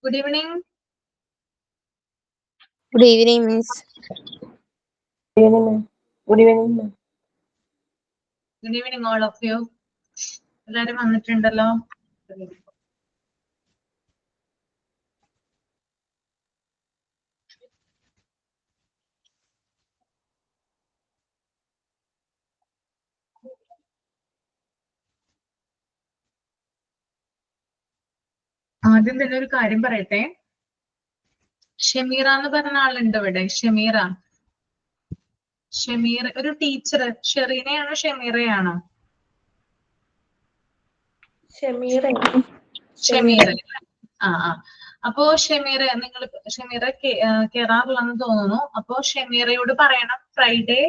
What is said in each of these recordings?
Good evening. Good evening, Miss. Good evening. Good evening. Good evening, all of you. എല്ലാരും വന്നിട്ടുണ്ടല്ലോ. ആദ്യം തന്നെ ഒരു കാര്യം പറയട്ടെ. ഷമീറ എന്ന് പറഞ്ഞ ആളുണ്ട് ഇവിടെ. ഷമീർ ഒരു ടീച്ചർ. ഷെറീനയാണോ ഷമീറയാണോ? ഷമീർ. ആ. അപ്പോ ഷമീറ, നിങ്ങൾ ഷമീറ കേറാറില്ലെന്ന് തോന്നുന്നു. അപ്പോ ഷമീറയോട് പറയണം, ഫ്രൈഡേ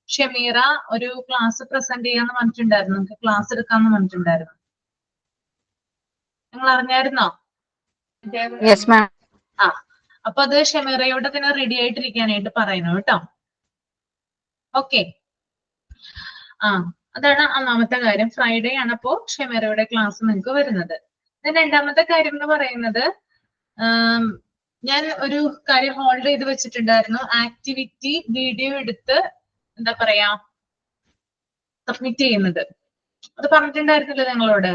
ഷമീറ ഒരു ക്ലാസ് പ്രസന്റ് ചെയ്യാന്ന് പറഞ്ഞിട്ടുണ്ടായിരുന്നു. നമുക്ക് ക്ലാസ് എടുക്കാന്ന് പറഞ്ഞിട്ടുണ്ടായിരുന്നു. നിങ്ങൾ അറിഞ്ഞായിരുന്നോ? Yes, ma'am. ആ, അപ്പൊ അത് ഷമീറയോട് തന്നെ റെഡി ആയിട്ടിരിക്കാനായിട്ട് പറയുന്നു കേട്ടോ. ഓക്കെ. അതാണ് ഒന്നാമത്തെ കാര്യം. ഫ്രൈഡേ ആണ് അപ്പോ ഷമീറയുടെ ക്ലാസ് നിങ്ങൾക്ക് വരുന്നത്. രണ്ടാമത്തെ കാര്യം എന്ന് പറയുന്നത്, ഞാൻ ഒരു കാര്യം ഹോൾഡ് ചെയ്ത് വെച്ചിട്ടുണ്ടായിരുന്നു. ആക്ടിവിറ്റി വീഡിയോ എടുത്ത് എന്താ പറയാ സബ്മിറ്റ് ചെയ്യുന്നത്. അത് പറഞ്ഞിട്ടുണ്ടായിരുന്നില്ല നിങ്ങളോട്?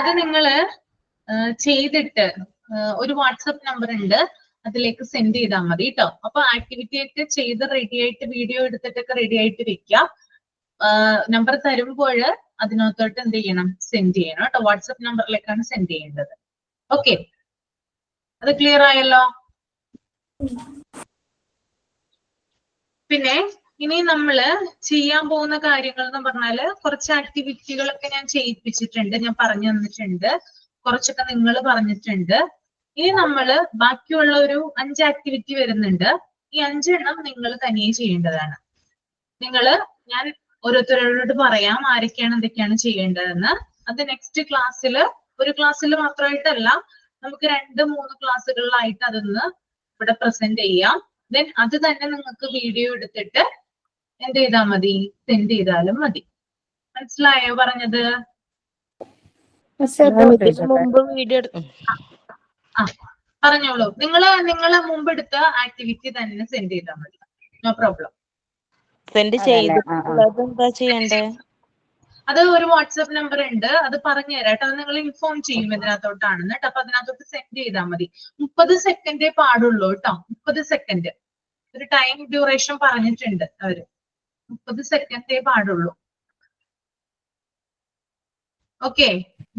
അത് നിങ്ങള് ചെയ്തിട്ട് ഒരു വാട്സപ്പ് നമ്പർ ഉണ്ട്, അതിലേക്ക് സെൻഡ് ചെയ്താൽ മതി കേട്ടോ. അപ്പൊ ആക്ടിവിറ്റി ഒക്കെ ചെയ്ത് റെഡി ആയിട്ട് വീഡിയോ എടുത്തിട്ടൊക്കെ റെഡി ആയിട്ട് വെക്കാം. നമ്പർ തരുമ്പോൾ അതിനകത്തോട്ട് എന്ത് ചെയ്യണം? സെൻഡ് ചെയ്യണം കേട്ടോ. വാട്സപ്പ് നമ്പറിലേക്കാണ് സെൻഡ് ചെയ്യേണ്ടത്. ഓക്കെ, അത് ക്ലിയർ ആയല്ലോ? പിന്നെ ഇനി നമ്മള് ചെയ്യാൻ പോകുന്ന കാര്യങ്ങൾ എന്ന് പറഞ്ഞാല് കുറച്ച് ആക്ടിവിറ്റികളൊക്കെ ഞാൻ ചെയ്യിപ്പിച്ചിട്ടുണ്ട്, ഞാൻ പറഞ്ഞു തന്നിട്ടുണ്ട്, കുറച്ചൊക്കെ നിങ്ങൾ പറഞ്ഞിട്ടുണ്ട്. ഇനി നമ്മള് ബാക്കിയുള്ള ഒരു 5 ആക്ടിവിറ്റി വരുന്നുണ്ട്. ഈ 5 എണ്ണം നിങ്ങൾ തനിയെ ചെയ്യേണ്ടതാണ്. ഞാൻ ഓരോരുത്തരോട് പറയാം ആരൊക്കെയാണ് എന്തൊക്കെയാണ് ചെയ്യേണ്ടതെന്ന്. അത് നെക്സ്റ്റ് ക്ലാസ്സിൽ, ഒരു ക്ലാസ്സിൽ മാത്രമായിട്ടല്ല, നമുക്ക് 2-3 ക്ലാസ്സുകളിലായിട്ട് അതൊന്ന് ഇവിടെ പ്രസന്റ് ചെയ്യാം. ദെൻ അത് തന്നെ നിങ്ങൾക്ക് വീഡിയോ എടുത്തിട്ട് എന്ത് ചെയ്താൽ മതി? സെൻഡ് ചെയ്താലും മതി. മനസ്സിലായോ പറഞ്ഞത്? മുമ്പ് വീഡിയോ പറഞ്ഞോളൂ. നിങ്ങള് മുമ്പ് എടുത്ത ആക്ടിവിറ്റി തന്നെ സെൻഡ് ചെയ്താൽ മതി. No problem. സെൻഡ് ചെയ്തിട്ടുള്ളത് എന്താ ചെയ്യണ്ടേ? അത് ഒരു വാട്സ്ആപ്പ് നമ്പർ ഉണ്ട്, അത് പറഞ്ഞു തരാം കേട്ടോ. അത് നിങ്ങൾ ഇൻഫോം ചെയ്യും ഇതിനകത്തോട്ടാണെന്ന് കേട്ടോ. അപ്പൊ അതിനകത്തോട്ട് സെൻഡ് ചെയ്താൽ മതി. 30 സെക്കൻഡേ പാടുള്ളൂ കേട്ടോ. 30 സെക്കൻഡ് ഒരു ടൈം ഡ്യൂറേഷൻ പറഞ്ഞിട്ടുണ്ട് അവര്. 30 സെക്കൻഡേ പാടുള്ളൂ. ഓക്കെ,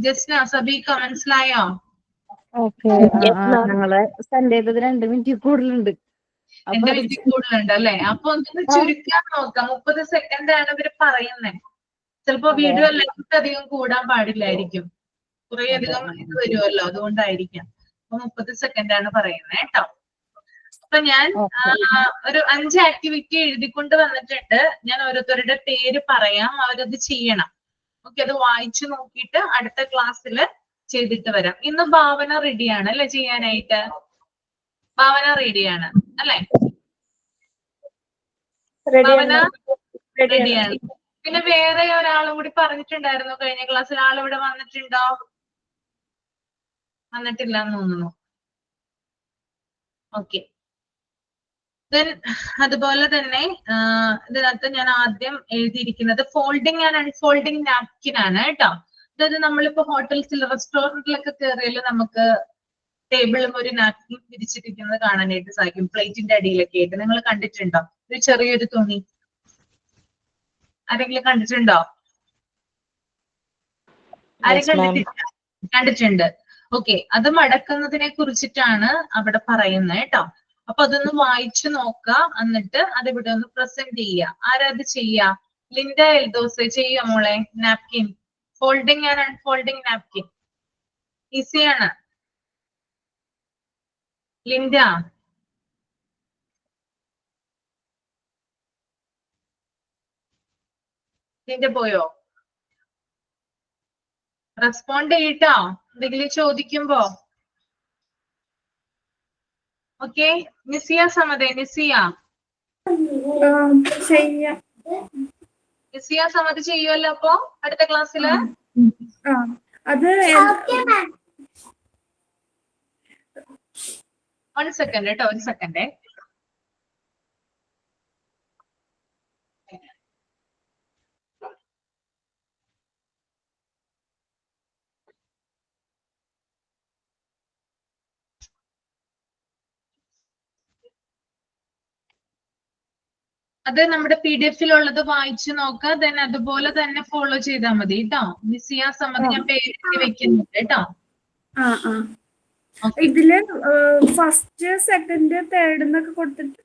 ജസ്ന, സബീക, മനസ്സിലായോ? ഞങ്ങള് സെൻഡ് ചെയ്തത് 2 മിനിറ്റ് കൂടുതലുണ്ട്. 2 മിനിറ്റ് കൂടുതലുണ്ട് അല്ലെ? അപ്പൊ ഒന്ന് ചുരുക്കാൻ നോക്കാം. 30 സെക്കൻഡ് ആണ് ഇവര് പറയുന്നത്. ചിലപ്പോ വീഡിയോ ലെങ്ത് അധികം കൂടാൻ പാടില്ലായിരിക്കും, കുറെ അധികം ഇത് വരുമല്ലോ, അതുകൊണ്ടായിരിക്കാം. അപ്പൊ 30 സെക്കൻഡ് ആണ് പറയുന്നത് കേട്ടോ. അപ്പൊ ഞാൻ ഒരു 5 ആക്ടിവിറ്റി എഴുതിക്കൊണ്ട് വന്നിട്ടുണ്ട്. ഞാൻ ഓരോരുത്തരുടെ പേര് പറയാം, അവരത് ചെയ്യണം. ഓക്കെ, അത് വായിച്ചു നോക്കിയിട്ട് അടുത്ത ക്ലാസ്സിൽ ചെയ്തിട്ട് വരാം. ഇന്ന് ഭാവന റെഡിയാണ് അല്ലെ ചെയ്യാനായിട്ട്? ഭാവന റെഡിയാണ് അല്ലെ? ഭാവന റെഡിയാണ്. പിന്നെ വേറെ ഒരാളും കൂടി പറഞ്ഞിട്ടുണ്ടായിരുന്നു കഴിഞ്ഞ ക്ലാസ്സിൽ. ആളിവിടെ വന്നിട്ടുണ്ടോ? വന്നിട്ടില്ല എന്ന് തോന്നുന്നു. ഓക്കെ, ദെൻ അതുപോലെ തന്നെ ഇതിനകത്ത് ഞാൻ ആദ്യം എഴുതിയിരിക്കുന്നത് ഫോൾഡിങ് ആൻഡ് അൺഫോൾഡിങ് നാപ്കിൻ ആണ് കേട്ടോ. അതായത് നമ്മളിപ്പോ ഹോട്ടൽസിൽ, റെസ്റ്റോറന്റിലൊക്കെ കയറിയാൽ നമുക്ക് ടേബിളും ഒരു നാപ്കിൻ വിരിച്ചിരിക്കുന്നത് കാണാനായിട്ട് സാധിക്കും, പ്ലേറ്റിന്റെ അടിയിലൊക്കെ ആയിട്ട്. നിങ്ങൾ കണ്ടിട്ടുണ്ടോ? ഒരു ചെറിയൊരു തുണി ആരെങ്കിലും കണ്ടിട്ടുണ്ടോ? ആരും കണ്ടിട്ടുണ്ട്. ഓക്കെ, അത് മടക്കുന്നതിനെ കുറിച്ചിട്ടാണ് അവിടെ പറയുന്നത് കേട്ടോ. അപ്പൊ അതൊന്ന് വായിച്ചു നോക്കുക, എന്നിട്ട് അതിവിടെ ഒന്ന് പ്രസന്റ് ചെയ്യുക. ആരാത് ചെയ്യാ? ലിൻഡ എൽദോസ് ചെയ്യാ മോളെ. Napkin, folding and unfolding napkin ഈസിയാണ്. ലിൻഡ, പോയോ? റെസ്പോണ്ട് ചെയ്യട്ടോ എന്തെങ്കിലും ചോദിക്കുമ്പോ. ഓക്കെ, നിസിയ സമദേ, നിസിയ സമദ് ചെയ്യുമല്ലോ അപ്പൊ അടുത്ത ക്ലാസ്സില്? അത് 1 സെക്കൻഡ് കേട്ടോ, 1 സെക്കൻഡ്. അത് നമ്മുടെ PDF-ലുള്ളത് വായിച്ചു നോക്കുക. ദെൻ അതുപോലെ തന്നെ ഫോളോ ചെയ്താൽ മതി കേട്ടോ. മിസ് ചെയ്യാൻ സമ്മതി ഞാൻ പേര് വെക്കുന്നുണ്ട് കേട്ടോ. ഇതില് ഫസ്റ്റ് സെക്കൻഡ് തേർഡ് എന്നൊക്കെ കൊടുത്തിട്ട്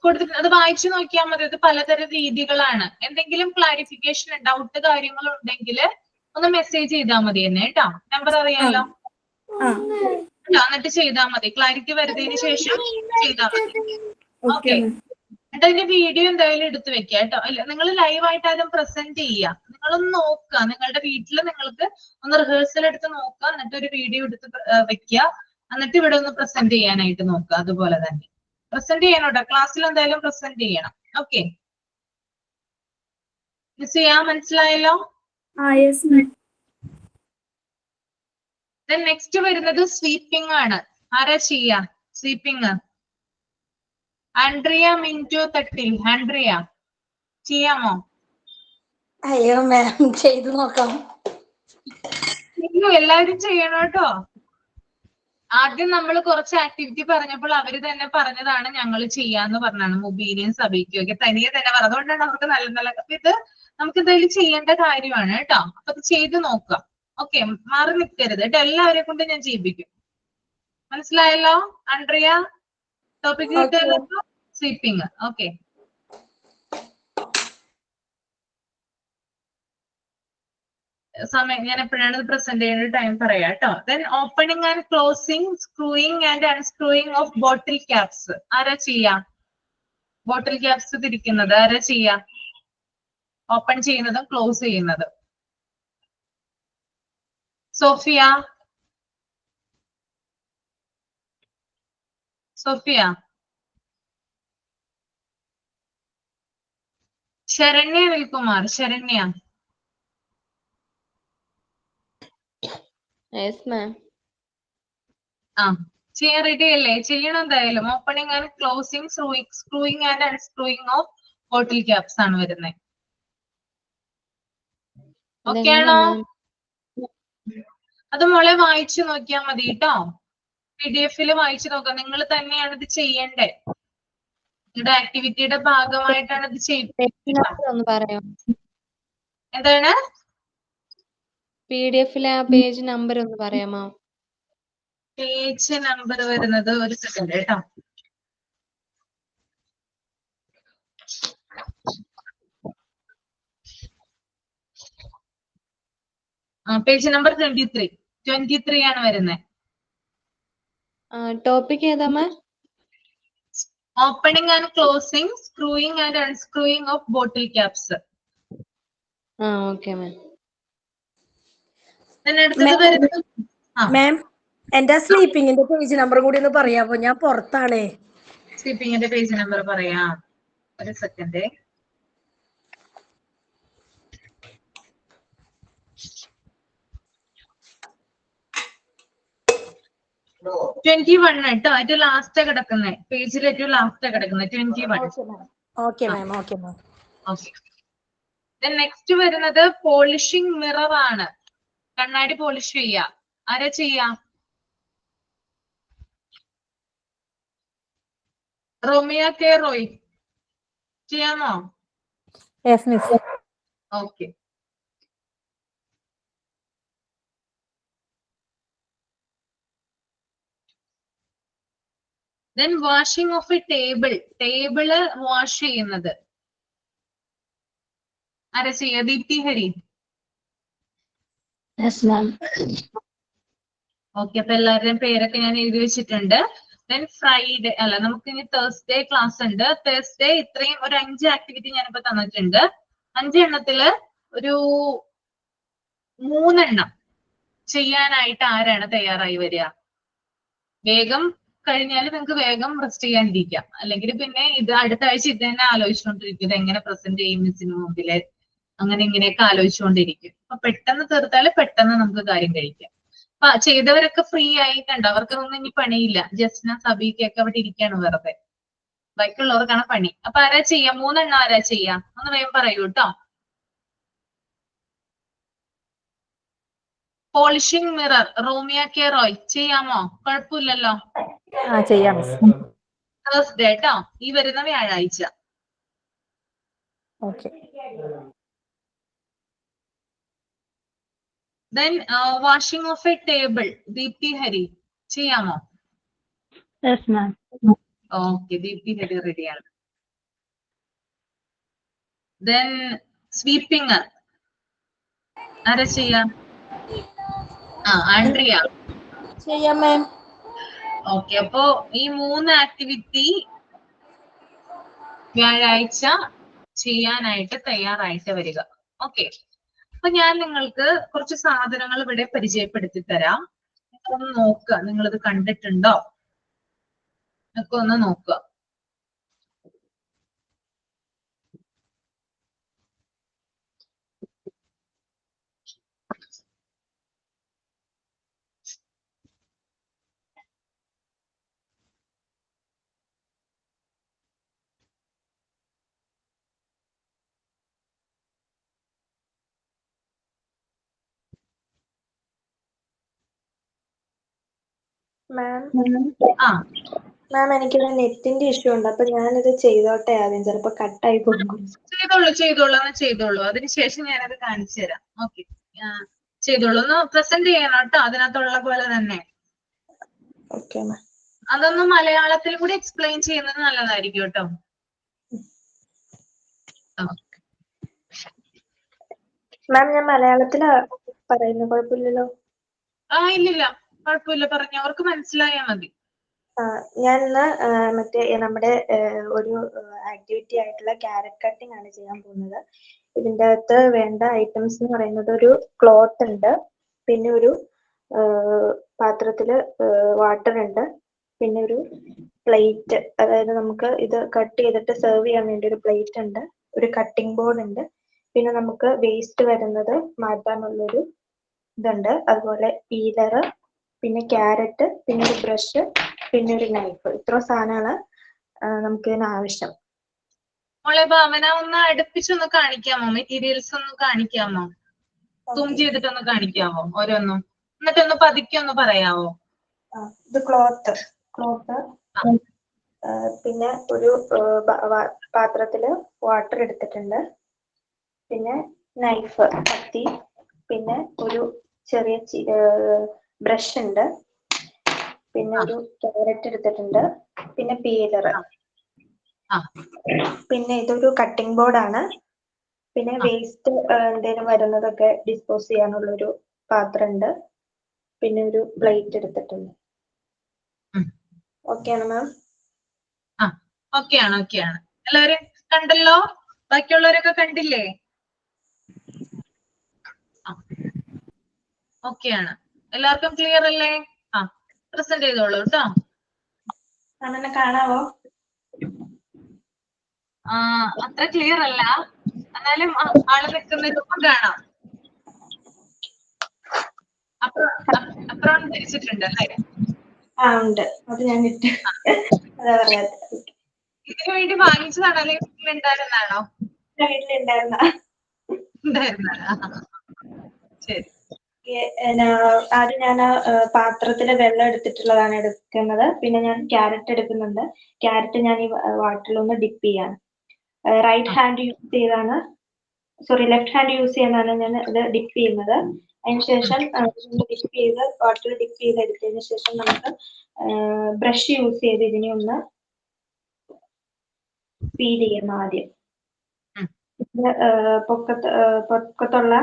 കൊടുത്തിട്ട് അത് വായിച്ചു നോക്കിയാൽ മതി. അത് പലതരം രീതികളാണ്. എന്തെങ്കിലും ക്ലാരിഫിക്കേഷൻ ഡൗട്ട് കാര്യങ്ങൾ ഉണ്ടെങ്കിൽ ഒന്ന് മെസ്സേജ് ചെയ്താൽ മതി എന്നെ കേട്ടോ. നമ്പർ അറിയാലോ, എന്നിട്ട് ചെയ്താൽ മതി. ക്ലാരിറ്റി വരുന്നതിന് ശേഷം ചെയ്താൽ മതി. ഓക്കെ. എന്നിട്ട് അതിന്റെ വീഡിയോ എന്തായാലും എടുത്ത് വെക്കുക കേട്ടോ. അല്ല, നിങ്ങൾ ലൈവായിട്ട് ആദ്യം പ്രസന്റ് ചെയ്യുക. നിങ്ങളൊന്ന് നോക്കുക, നിങ്ങളുടെ വീട്ടിൽ നിങ്ങൾക്ക് ഒന്ന് റിഹേഴ്സൽ എടുത്ത് നോക്കുക. എന്നിട്ട് ഒരു വീഡിയോ എടുത്ത് വെക്കുക. എന്നിട്ട് ഇവിടെ ഒന്ന് പ്രസന്റ് ചെയ്യാനായിട്ട് നോക്കുക. അതുപോലെ തന്നെ പ്രസന്റ് ചെയ്യണോട്ടോ. ക്ലാസ്സിൽ എന്തായാലും പ്രസന്റ് ചെയ്യണം. ഓക്കെ, മിസ് ചെയ്യാൻ മനസ്സിലായല്ലോ? നെക്സ്റ്റ് വരുന്നത് സ്വീപ്പിംഗ് ആണ്. ആരാ ചെയ്യാ സ്വീപ്പിംഗ്? ആൻഡ്രിയ മിന്റു തട്ടിൽ. ആൻഡ്രിയ ചെയ്യാമോ? അയ്യോ മാം, ചെയ്തു നോക്കാം. എല്ലാവരും ചെയ്യണം കേട്ടോ. ആദ്യം നമ്മൾ കുറച്ച് ആക്ടിവിറ്റി പറഞ്ഞപ്പോൾ അവര് തന്നെ പറഞ്ഞതാണ് ഞങ്ങൾ ചെയ്യാന്ന് പറഞ്ഞാണ്. മുബീനയും സബീക്കും ഒക്കെ തനിയെ തന്നെ പറഞ്ഞു. അതുകൊണ്ടാണ് അവർക്ക് നല്ല നല്ല. അപ്പൊ ഇത് നമുക്ക് എന്തായാലും ചെയ്യേണ്ട കാര്യമാണ് കേട്ടോ. അപ്പൊ അത് ചെയ്ത് നോക്കാം. ഓക്കെ, മാറി നിൽക്കരുത് കേട്ടോ. എല്ലാവരെ കൊണ്ട് ഞാൻ ചെയ്യിപ്പിക്കും. മനസ്സിലായല്ലോ ആൻഡ്രിയ? ടോപ്പിക് കിട്ടിയല്ലോ, സ്വീപ്പിംഗ്. ഓക്കെ, സമയം ഞാൻ എപ്പോഴാണ് ഇത് പ്രസന്റ് ചെയ്യുന്ന ടൈം പറയാം കേട്ടോ. Then opening and closing, screwing and unscrewing of bottle caps. ആരാ ചെയ്യാ? ബോട്ടിൽ ക്യാപ്സ് തിരിക്കുന്നത് ആരാ ചെയ്യാ? ഓപ്പൺ ചെയ്യുന്നതും ക്ലോസ് ചെയ്യുന്നതും. Sophia, Sophia. ശരണ്യ വിൽകുമാർ. ശരണ്യ. ചെയ്യാൻ റെഡി അല്ലേ? ചെയ്യണം എന്തായാലും. Opening and closing, screwing and unscrewing of bottle caps ആണ് വരുന്നത്. ഓക്കെ ആണോ? അത് മോളെ വായിച്ചു നോക്കിയാൽ മതി കേട്ടോ. PDF-ല് വായിച്ചു നോക്കാം. നിങ്ങൾ തന്നെയാണ് ഇത് ചെയ്യണ്ടേ. നിങ്ങളുടെ ആക്ടിവിറ്റിയുടെ ഭാഗമായിട്ടാണ് ഇത് ചെയ്യുന്നത്. എന്താണ്? PDF-ലെ ആ പേജ് നമ്പർ ഒന്ന് പറയാമോ? പേജ് നമ്പർ വരുന്നത് 1 സെക്കൻഡ് കേട്ടോ. പേജ് നമ്പർ 23 ആണ് വരുന്നത്. ടോപ്പിക് ഏതാ ma'am? Opening and closing, screwing and unscrewing of bottle caps. Okay ma'am. Ma'am, എന്റെ സ്ലീപ്പിംഗിന്റെ പേജ് നമ്പർ കൂടി ഒന്ന് പറയാമോ? ഞാൻ പുറത്താണേ. സ്ലീപ്പിംഗിന്റെ പേജ് നമ്പർ പറയാം. 1 സെക്കൻഡ്. കേട്ടോ. ഏറ്റവും ലാസ്റ്റ് കിടക്കുന്നത് പേജിൽ, ഏറ്റവും ലാസ്റ്റ് കിടക്കുന്നത് 21. Okay ma'am, okay ma'am. Next വരുന്നത് പോളിഷിംഗ് മിറർ ആണ്. കണ്ണാടി പോളിഷ് ചെയ്യാ. ആരാ ചെയ്യാ? റോമിയ കെ റോയ് ചെയ്യാമോ? Okay. Then washing of A table wash ചെയ്യുന്നത് ആരാ ചെയ്യാ? ദീപ്തി ഹരി. ഓക്കെ, അപ്പൊ എല്ലാവരുടെയും പേരൊക്കെ ഞാൻ എഴുതി വെച്ചിട്ടുണ്ട്. ദെൻ ഫ്രൈഡേ അല്ല, നമുക്ക് ഇനി തേഴ്സ്ഡേ ക്ലാസ് ഉണ്ട്. തേഴ്സ്ഡേ ഇത്രയും ഒരു 5 ആക്ടിവിറ്റി ഞാനിപ്പോ തന്നിട്ടുണ്ട്. 5 എണ്ണത്തില് ഒരു 3 എണ്ണം ചെയ്യാനായിട്ട് ആരാണ് തയ്യാറായി വരിക? വേഗം കഴിഞ്ഞാൽ നിങ്ങൾക്ക് വേഗം റെസ്റ്റ് ചെയ്യാണ്ടിരിക്കാം. അല്ലെങ്കിൽ പിന്നെ ഇത് അടുത്ത ആഴ്ച ഇത് തന്നെ ആലോചിച്ചുകൊണ്ടിരിക്കും, ഇത് എങ്ങനെ പ്രസന്റ് ചെയ്യും മിസ്സിന് മുമ്പില്. അങ്ങനെ ഇങ്ങനെയൊക്കെ ആലോചിച്ചുകൊണ്ടിരിക്കും. അപ്പൊ പെട്ടെന്ന് തീർത്താല് പെട്ടെന്ന് നമുക്ക് കാര്യം കഴിക്കാം. അപ്പൊ ചെയ്തവരൊക്കെ ഫ്രീ ആയിട്ടുണ്ട്, അവർക്കൊന്നും ഇനി പണിയില്ല. ജസ്ന സബീക്കൊക്കെ അവിടെ ഇരിക്കാണ് വെറുതെ. ബാക്കിയുള്ളവർക്കാണ് പണി. അപ്പൊ ആരാ ചെയ്യാം? 3 എണ്ണം ആരാ ചെയ്യാം? ഒന്ന് വേഗം പറയൂ കേട്ടോ. Polishing mirror Romiya K Roy ചെയ്യാമോ? കുഴപ്പമില്ലല്ലോ. ചെയ്യാം. തേഴ്സ്ഡേ കേട്ടോ, ഈ വരുന്ന വ്യാഴാഴ്ച. Then washing of a table Deepthi Hari ചെയ്യാമോ? ഓക്കെ, ദീപ്തി ഹരി റെഡിയാണ്. ദെൻ സ്വീപ്പിംഗ് ആരാ ചെയ്യാം? ആൻഡ്രിയ ചെയ്യാം മാം. ഓക്കെ, അപ്പോ ഈ 3 ആക്ടിവിറ്റി വ്യാഴാഴ്ച ചെയ്യാനായിട്ട് തയ്യാറായിട്ട് വരിക. ഓക്കെ, അപ്പൊ ഞാൻ നിങ്ങൾക്ക് കുറച്ച് സാധനങ്ങൾ ഇവിടെ പരിചയപ്പെടുത്തി തരാം. ഒന്ന് നോക്കുക, നിങ്ങളിത് കണ്ടിട്ടുണ്ടോ ഒക്കെ ഒന്ന് നോക്കുക. മാം എനിക്കൊരു നെറ്റിന്റെ ഇഷ്യൂ ഉണ്ട്, അപ്പൊ ഞാനിത് ചെയ്തോട്ടെ ആദ്യം, ചിലപ്പോ കട്ടായി പോകും. ചെയ്തോളൂ. അതിനുശേഷം ഞാനത് കാണിച്ചു തരാം. ഓക്കെ, ചെയ്തോളൂ. ഒന്ന് പ്രസന്റ് ചെയ്യണം കേട്ടോ, അതിനകത്തുള്ള പോലെ തന്നെ. Okay ma'am. അതൊന്ന് മലയാളത്തിൽ കൂടി എക്സ്പ്ലെയിൻ ചെയ്യുന്നത് നല്ലതായിരിക്കും കേട്ടോ. മാം ഞാൻ മലയാളത്തിലാ പറയുന്നത്, കുഴപ്പമില്ലല്ലോ? ഇല്ലില്ല, കുഴപ്പമില്ല, പറഞ്ഞു, അവർക്ക് മനസ്സിലായാൽ മതി. ഞാൻ ഇന്ന് മറ്റേ നമ്മുടെ ഒരു ആക്ടിവിറ്റി ആയിട്ടുള്ള ക്യാരറ്റ് കട്ടിംഗ് ആണ് ചെയ്യാൻ പോകുന്നത്. ഇതിൻ്റെ അകത്ത് വേണ്ട ഐറ്റംസ് എന്ന് പറയുന്നത് ഒരു ക്ലോത്ത് ഉണ്ട്, പിന്നെ ഒരു പാത്രത്തില് വാട്ടർ ഉണ്ട്, പിന്നെ ഒരു പ്ലേറ്റ്, അതായത് നമുക്ക് ഇത് കട്ട് ചെയ്തിട്ട് സെർവ് ചെയ്യാൻ വേണ്ടി ഒരു പ്ലേറ്റ് ഉണ്ട്, ഒരു കട്ടിംഗ് ബോർഡ് ഉണ്ട്, പിന്നെ നമുക്ക് വേസ്റ്റ് വരുന്നത് മാറ്റാനുള്ളൊരു ഇതുണ്ട്, അതുപോലെ പീലർ, പിന്നെ ക്യാരറ്റ്, പിന്നെ ഒരു ബ്രഷ്, പിന്നെ ഒരു നൈഫ്. ഇത്ര സാധനമാണ് നമുക്ക് ഇതിന് ആവശ്യം. മോളെ ഭാവന ഒന്ന് അടുപ്പിച്ചൊന്ന് കാണിക്കാമോ? മെറ്റീരിയൽസ് ഒന്ന് കാണിക്കാമോ? സൂം ചെയ്തിട്ടൊന്ന് കാണിക്കാമോ ഓരോന്നും? എന്നിട്ടൊന്ന് പതുക്കെ ഒന്ന് പറയാമോ? ഇത് ക്ലോത്ത്, പിന്നെ ഒരു പാത്രത്തില് വാട്ടർ എടുത്തിട്ടുണ്ട്, പിന്നെ നൈഫ് കത്തി, പിന്നെ ഒരു ചെറിയ ബ്രഷ് ഉണ്ട്, പിന്നെ ഒരു ക്യാരറ്റ് എടുത്തിട്ടുണ്ട്, പിന്നെ പീലർ, പിന്നെ ഇതൊരു കട്ടിംഗ് ബോർഡാണ്, പിന്നെ വേസ്റ്റ് എന്തെങ്കിലും വരുന്നതൊക്കെ ഡിസ്പോസ് ചെയ്യാനുള്ളൊരു പാത്രം ഉണ്ട്, പിന്നെ ഒരു പ്ലേറ്റ് എടുത്തിട്ടുണ്ട്. ഓക്കെയാണ് മാം? ഓക്കെയാണ്. എല്ലാവരും കണ്ടല്ലോ? ബാക്കിയുള്ളവരൊക്കെ കണ്ടില്ലേ? ഓക്കെയാണ്, എല്ലാവർക്കും ക്ലിയർ അല്ലേ? പ്രസന്റ് ചെയ്തോളൂ കേട്ടോ. അങ്ങനെ കാണാവോ? അത്ര ക്ലിയർ അല്ല, എന്നാലും ആള് നിൽക്കുന്നതൊപ്പം കാണാം. അപ്പുറം ധരിച്ചിട്ടുണ്ട് അല്ലേ? ഉണ്ട്, അത് ഞാൻ ഇട്ട് അതാ പറയാത്ത. ഇതിനു വേണ്ടി വാങ്ങിച്ചതാണോ അല്ലെങ്കിൽ വീട്ടിലുണ്ടായിരുന്നാണോ? ഉണ്ടായിരുന്നതാണ്. ശരി. ആദ്യം ഞാൻ പാത്രത്തില് വെള്ളം എടുത്തിട്ടുള്ളതാണ് എടുക്കുന്നത്, പിന്നെ ഞാൻ ക്യാരറ്റ് എടുക്കുന്നുണ്ട്. ക്യാരറ്റ് ഞാൻ ഈ വാട്ടറിലൊന്ന് ഡിപ്പ് ചെയ്യാണ്. ലെഫ്റ്റ് ഹാൻഡ് യൂസ് ചെയ്യുന്നതാണ് ഞാൻ ഇത് ഡിപ്പ് ചെയ്യുന്നത്. അതിനുശേഷം വാട്ടർ ഡിപ്പ് ചെയ്ത് എടുത്തതിന് ശേഷം നമുക്ക് ബ്രഷ് യൂസ് ചെയ്ത് ഇതിനെ ഒന്ന് ഫീൽ ചെയ്യണം ആദ്യം. പൊക്കത്തുള്ള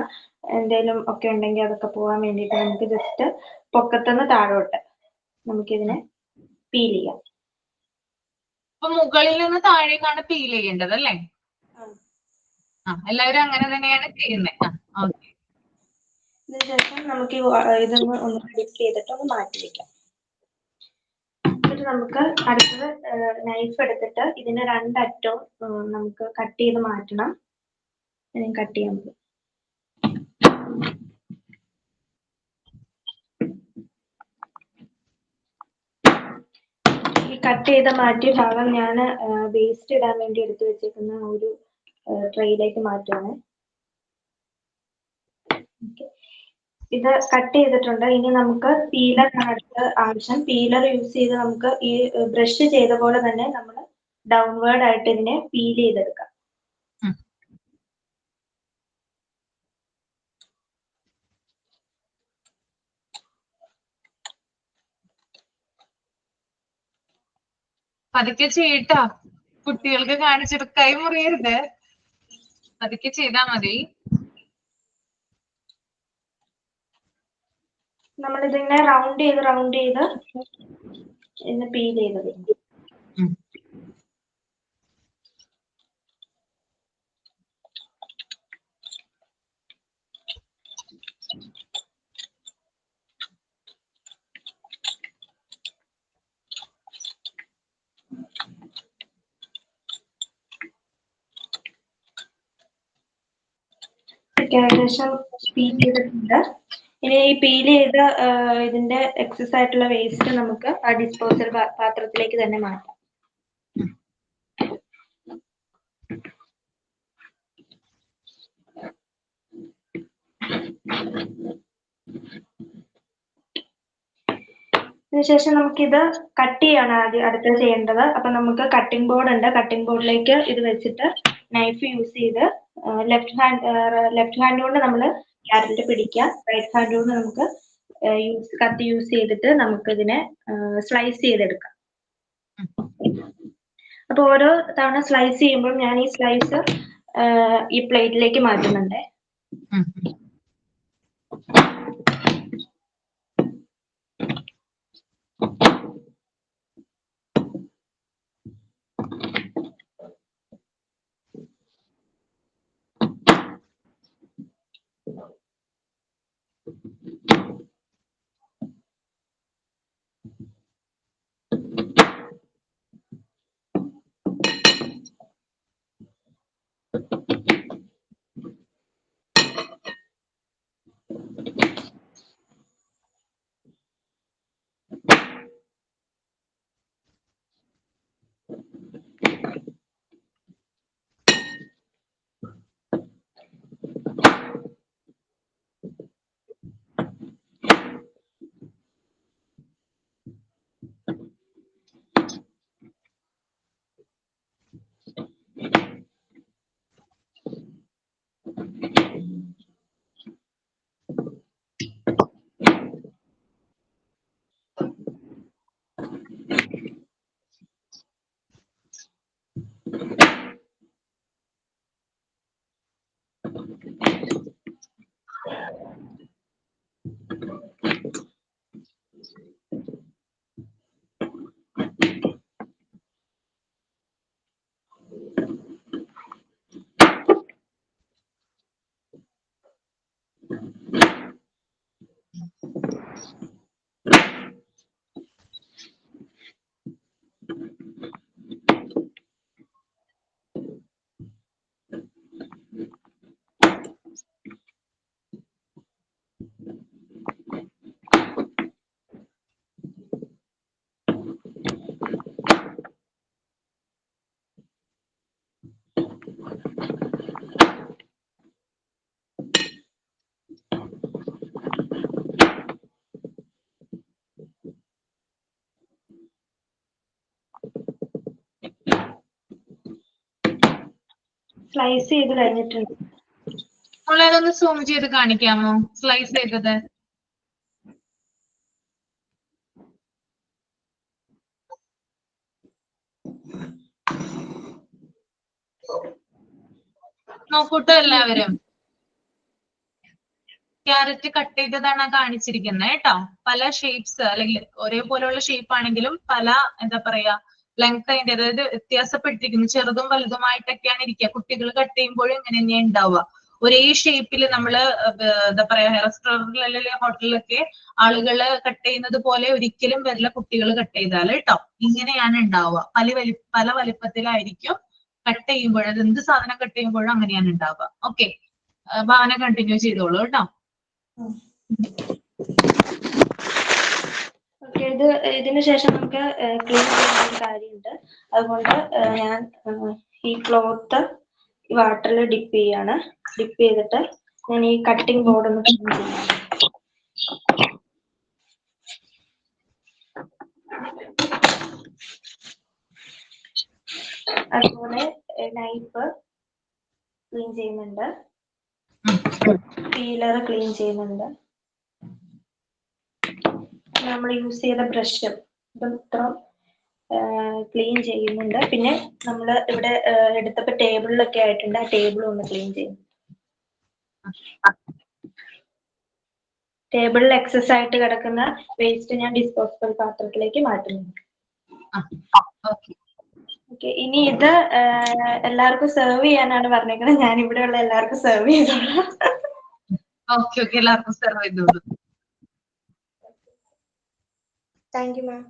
എന്തെങ്കിലും ഒക്കെ ഉണ്ടെങ്കിൽ അതൊക്കെ പോകാൻ വേണ്ടിയിട്ട് നമുക്ക് ജസ്റ്റ് പൊക്കത്തുനിന്ന് താഴോട്ട് നമുക്കിതിനെ പീൽ ചെയ്യാം. അപ്പൊ മുകളിൽ നിന്ന് താഴേക്കാണ് പീൽ ചെയ്യേണ്ടത് അല്ലേ? എല്ലാവരും അങ്ങനെ തന്നെയാണ് ചെയ്യുന്നത്. ഇതിനുശേഷം നമുക്ക് ഇതൊന്ന് ഒന്ന് ഡിപ്പ് ചെയ്തിട്ട് ഒന്ന് മാറ്റി വെക്കാം. എന്നിട്ട് നമുക്ക് അടുത്തത് നൈഫ് എടുത്തിട്ട് ഇതിന് രണ്ടറ്റവും നമുക്ക് കട്ട് ചെയ്ത് മാറ്റണം. ഞാൻ കട്ട് ചെയ്യാൻ പോകും. ഈ കട്ട് ചെയ്ത മാറ്റിയ ഭാഗം ഞാൻ വേസ്റ്റ് ഇടാൻ വേണ്ടി എടുത്തു വെച്ചേക്കുന്ന ഒരു ട്രേയിലേക്ക് മാറ്റുകയാണ്. ഇത് കട്ട് ചെയ്തിട്ടുണ്ട്. ഇനി നമുക്ക് പീലർ ആവശ്യം. പീലർ യൂസ് ചെയ്ത് നമുക്ക് ഈ ബ്രഷ് ചെയ്ത പോലെ തന്നെ നമ്മൾ ഡൗൺവേർഡ് ആയിട്ട് ഇതിനെ പീൽ ചെയ്തെടുക്കാം. പതുക്കെ ചെയ്യട്ടാ, കുട്ടികൾക്ക് കാണിച്ചിട്ട് കൈ മുറിയരുത്, പതുക്കെ ചെയ്താ മതി. നമ്മളിതിങ്ങനെ റൗണ്ട് ചെയ്ത് ഇന്ന് പീൽ ചെയ്തത്. ഏകദേശം പീൽ ചെയ്തിട്ടുണ്ട്. ഇനി ഈ പീൽ ചെയ്ത ഇതിന്റെ എക്സസ് ആയിട്ടുള്ള വേസ്റ്റ് നമുക്ക് ആ ഡിസ്പോസൽ പാത്രത്തിലേക്ക് തന്നെ മാറ്റാം. അതിനുശേഷം നമുക്കിത് കട്ട് ചെയ്യാണ് അടുത്ത ചെയ്യേണ്ടത്. അപ്പൊ നമുക്ക് കട്ടിംഗ് ബോർഡ് ഉണ്ട്. കട്ടിംഗ് ബോർഡിലേക്ക് ഇത് വെച്ചിട്ട് നൈഫ് യൂസ് ചെയ്ത് ലെഫ്റ്റ് ഹാൻഡ് കൊണ്ട് നമ്മൾ ക്യാരറ്റ് പിടിക്കാം. റൈറ്റ് ഹാൻഡ് കൊണ്ട് നമുക്ക് കത്തി യൂസ് ചെയ്തിട്ട് നമുക്ക് ഇതിനെ സ്ലൈസ് ചെയ്തെടുക്കാം. അപ്പൊ ഓരോ തവണ സ്ലൈസ് ചെയ്യുമ്പോൾ ഞാൻ ഈ സ്ലൈസ് ഈ പ്ലേറ്റിലേക്ക് മാറ്റുന്നുണ്ട്. സ്ലൈസ് ചെയ്ത് കഴിഞ്ഞിട്ടുണ്ട്. അതൊന്ന് സൂം ചെയ്ത് കാണിക്കാമോ സ്ലൈസ് ചെയ്തത്? നോക്കൂട്ടോ എല്ലാവരും. ക്യാരറ്റ് കട്ട് ചെയ്തതാണ് കാണിച്ചിരിക്കുന്നത് കേട്ടോ. പല ഷേപ്സ് അല്ലെങ്കിൽ ഒരേപോലെയുള്ള ഷേപ്പ് ആണെങ്കിലും പല എന്താ പറയാ ലെങ്ത് അതിന്റെ അതായത് വ്യത്യാസപ്പെട്ടിരിക്കുന്നു. ചെറുതും വലുതുമായിട്ടൊക്കെയാണ് ഇരിക്കുക. കുട്ടികൾ കട്ട് ചെയ്യുമ്പോഴും ഇങ്ങനെ തന്നെയാണ് ഉണ്ടാവുക. ഒരേ ഷേപ്പിൽ നമ്മള് എന്താ പറയാ റെസ്റ്റോറന്റിൽ അല്ലെങ്കിൽ ഹോട്ടലിലൊക്കെ ആളുകള് കട്ട് ചെയ്യുന്നത് പോലെ ഒരിക്കലും വരില്ല കുട്ടികൾ കട്ട് ചെയ്താൽ കേട്ടോ. ഇങ്ങനെയാണ് ഉണ്ടാവുക. പല വലിപ്പത്തിലായിരിക്കും കട്ട് ചെയ്യുമ്പോഴും എന്ത് സാധനം കട്ട് ചെയ്യുമ്പോഴും അങ്ങനെയാണ് ഉണ്ടാവുക. ഓക്കെ, ഭാവന കണ്ടിന്യൂ ചെയ്തോളൂ കേട്ടോ. ഓക്കെ, ഇതിന് ശേഷം നമുക്ക് ക്ലീൻ ചെയ്യുന്ന ഒരു കാര്യമുണ്ട്. അതുകൊണ്ട് ഞാൻ ഈ ക്ലോത്ത് വാട്ടറിൽ ഡിപ്പ് ചെയ്യാണ്. ഡിപ്പ് ചെയ്തിട്ട് ഞാൻ ഈ കട്ടിംഗ് ബോർഡ് ഒന്ന് ക്ലീൻ ചെയ്യാം. അതുപോലെ നൈഫ് ക്ലീൻ ചെയ്യുന്നുണ്ട്, പീലർ ക്ലീൻ ചെയ്യുന്നുണ്ട്, നമ്മൾ യൂസ് ചെയ്ത ബ്രഷ് ഇത്ര ക്ലീൻ ചെയ്യുന്നുണ്ട്. പിന്നെ നമ്മൾ ഇവിടെ എടുത്തപ്പോൾ ടേബിളിലൊക്കെ ആയിട്ടുണ്ട്, ആ ടേബിളും ഒന്ന് ക്ലീൻ ചെയ്യുന്നു. ടേബിളിൽ എക്സസ് ആയിട്ട് കിടക്കുന്ന വേസ്റ്റ് ഞാൻ ഡിസ്പോസിബിൾ പാത്രത്തിലേക്ക് മാറ്റുന്നുണ്ട്. ഓക്കെ, ഇനി ഇത് എല്ലാവർക്കും സെർവ് ചെയ്യാനാണ് പറഞ്ഞേക്കുന്നത്. ഞാൻ ഇവിടെയുള്ള എല്ലാവർക്കും സെർവ് ചെയ്തോളാം. ഓക്കെ, എല്ലാവർക്കും സെർവ് ചെയ്തോളൂ. Thank you ma'am.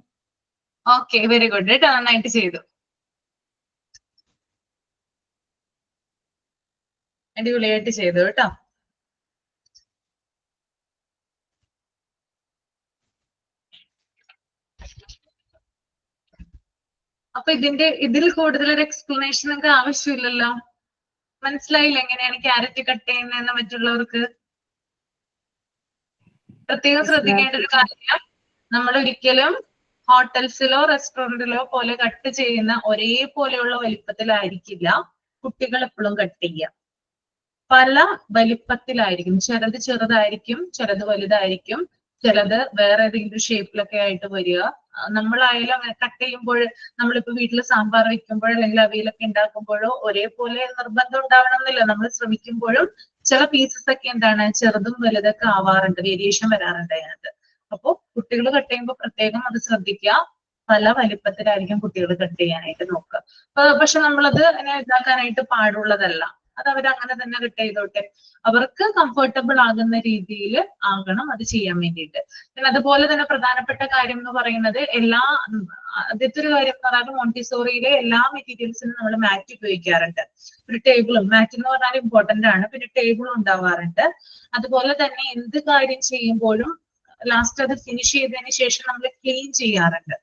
Okay, very good കേട്ടോ, നന്നായിട്ട് ചെയ്തു, അടിപൊളിയായിട്ട് ചെയ്തു കേട്ടോ. അപ്പൊ ഇതിൽ കൂടുതൽ ഒരു എക്സ്പ്ലനേഷൻ നിങ്ങൾക്ക് ആവശ്യമില്ലല്ലോ. മനസ്സിലായില്ല എങ്ങനെയാണ് ക്യാരറ്റ് കട്ട് ചെയ്യുന്നതെന്ന് മറ്റുള്ളവർക്ക്? പ്രത്യേകം ശ്രദ്ധിക്കേണ്ട ഒരു കാര്യം, നമ്മൾ ഒരിക്കലും ഹോട്ടൽസിലോ റെസ്റ്റോറന്റിലോ പോലെ കട്ട് ചെയ്യുന്ന ഒരേപോലെയുള്ള വലിപ്പത്തിലായിരിക്കില്ല കുട്ടികൾ എപ്പോഴും കട്ട് ചെയ്യുക. പല വലിപ്പത്തിലായിരിക്കും, ചിലത് ചെറുതായിരിക്കും, ചിലത് വലുതായിരിക്കും, ചിലത് വേറെ ഏതെങ്കിലും ഷേപ്പിലൊക്കെ ആയിട്ട് വരിക. നമ്മളായാലും കട്ട് ചെയ്യുമ്പോൾ, നമ്മളിപ്പോ വീട്ടിൽ സാമ്പാർ വെക്കുമ്പോഴോ അല്ലെങ്കിൽ അവിയലൊക്കെ ഉണ്ടാക്കുമ്പോഴോ ഒരേപോലെ നിർബന്ധം ഉണ്ടാവണം എന്നില്ല. നമ്മൾ ശ്രമിക്കുമ്പോഴും ചില പീസസ് ഒക്കെ എന്താണ് ചെറുതും വലുതൊക്കെ ആവാറുണ്ട്, വേരിയേഷൻ വരാറുണ്ട് അതിനകത്ത്. അപ്പൊ കുട്ടികൾ കട്ട് ചെയ്യുമ്പോൾ പ്രത്യേകം അത് ശ്രദ്ധിക്കുക. പല വലിപ്പത്തിലായിരിക്കും കുട്ടികൾ കട്ട് ചെയ്യാനായിട്ട് നോക്കുക. പക്ഷെ നമ്മളത് ഇതാക്കാനായിട്ട് പാടുള്ളതല്ല. അത് അവരങ്ങനെ തന്നെ കട്ട് ചെയ്തോട്ടെ, അവർക്ക് കംഫർട്ടബിൾ ആകുന്ന രീതിയിൽ ആകണം അത് ചെയ്യാൻ വേണ്ടിയിട്ട്. പിന്നെ അതുപോലെ തന്നെ പ്രധാനപ്പെട്ട കാര്യം എന്ന് പറയുന്നത്, ആദ്യത്തെ ഒരു കാര്യം എന്ന് പറഞ്ഞാൽ മോണ്ടിസോറിയിലെ എല്ലാ മെറ്റീരിയൽസിനും നമ്മൾ മാറ്റ് ഉപയോഗിക്കാറുണ്ട്. ഒരു ടേബിളും, മാറ്റ് എന്ന് പറഞ്ഞാൽ ഇമ്പോർട്ടന്റ് ആണ്, പിന്നെ ടേബിളും ഉണ്ടാവാറുണ്ട്. അതുപോലെ തന്നെ എന്ത് കാര്യം ചെയ്യുമ്പോഴും ലാസ്റ്റ് അത് ഫിനിഷ് ചെയ്തതിന് ശേഷം നമ്മൾ ക്ലീൻ ചെയ്യാറുണ്ട്.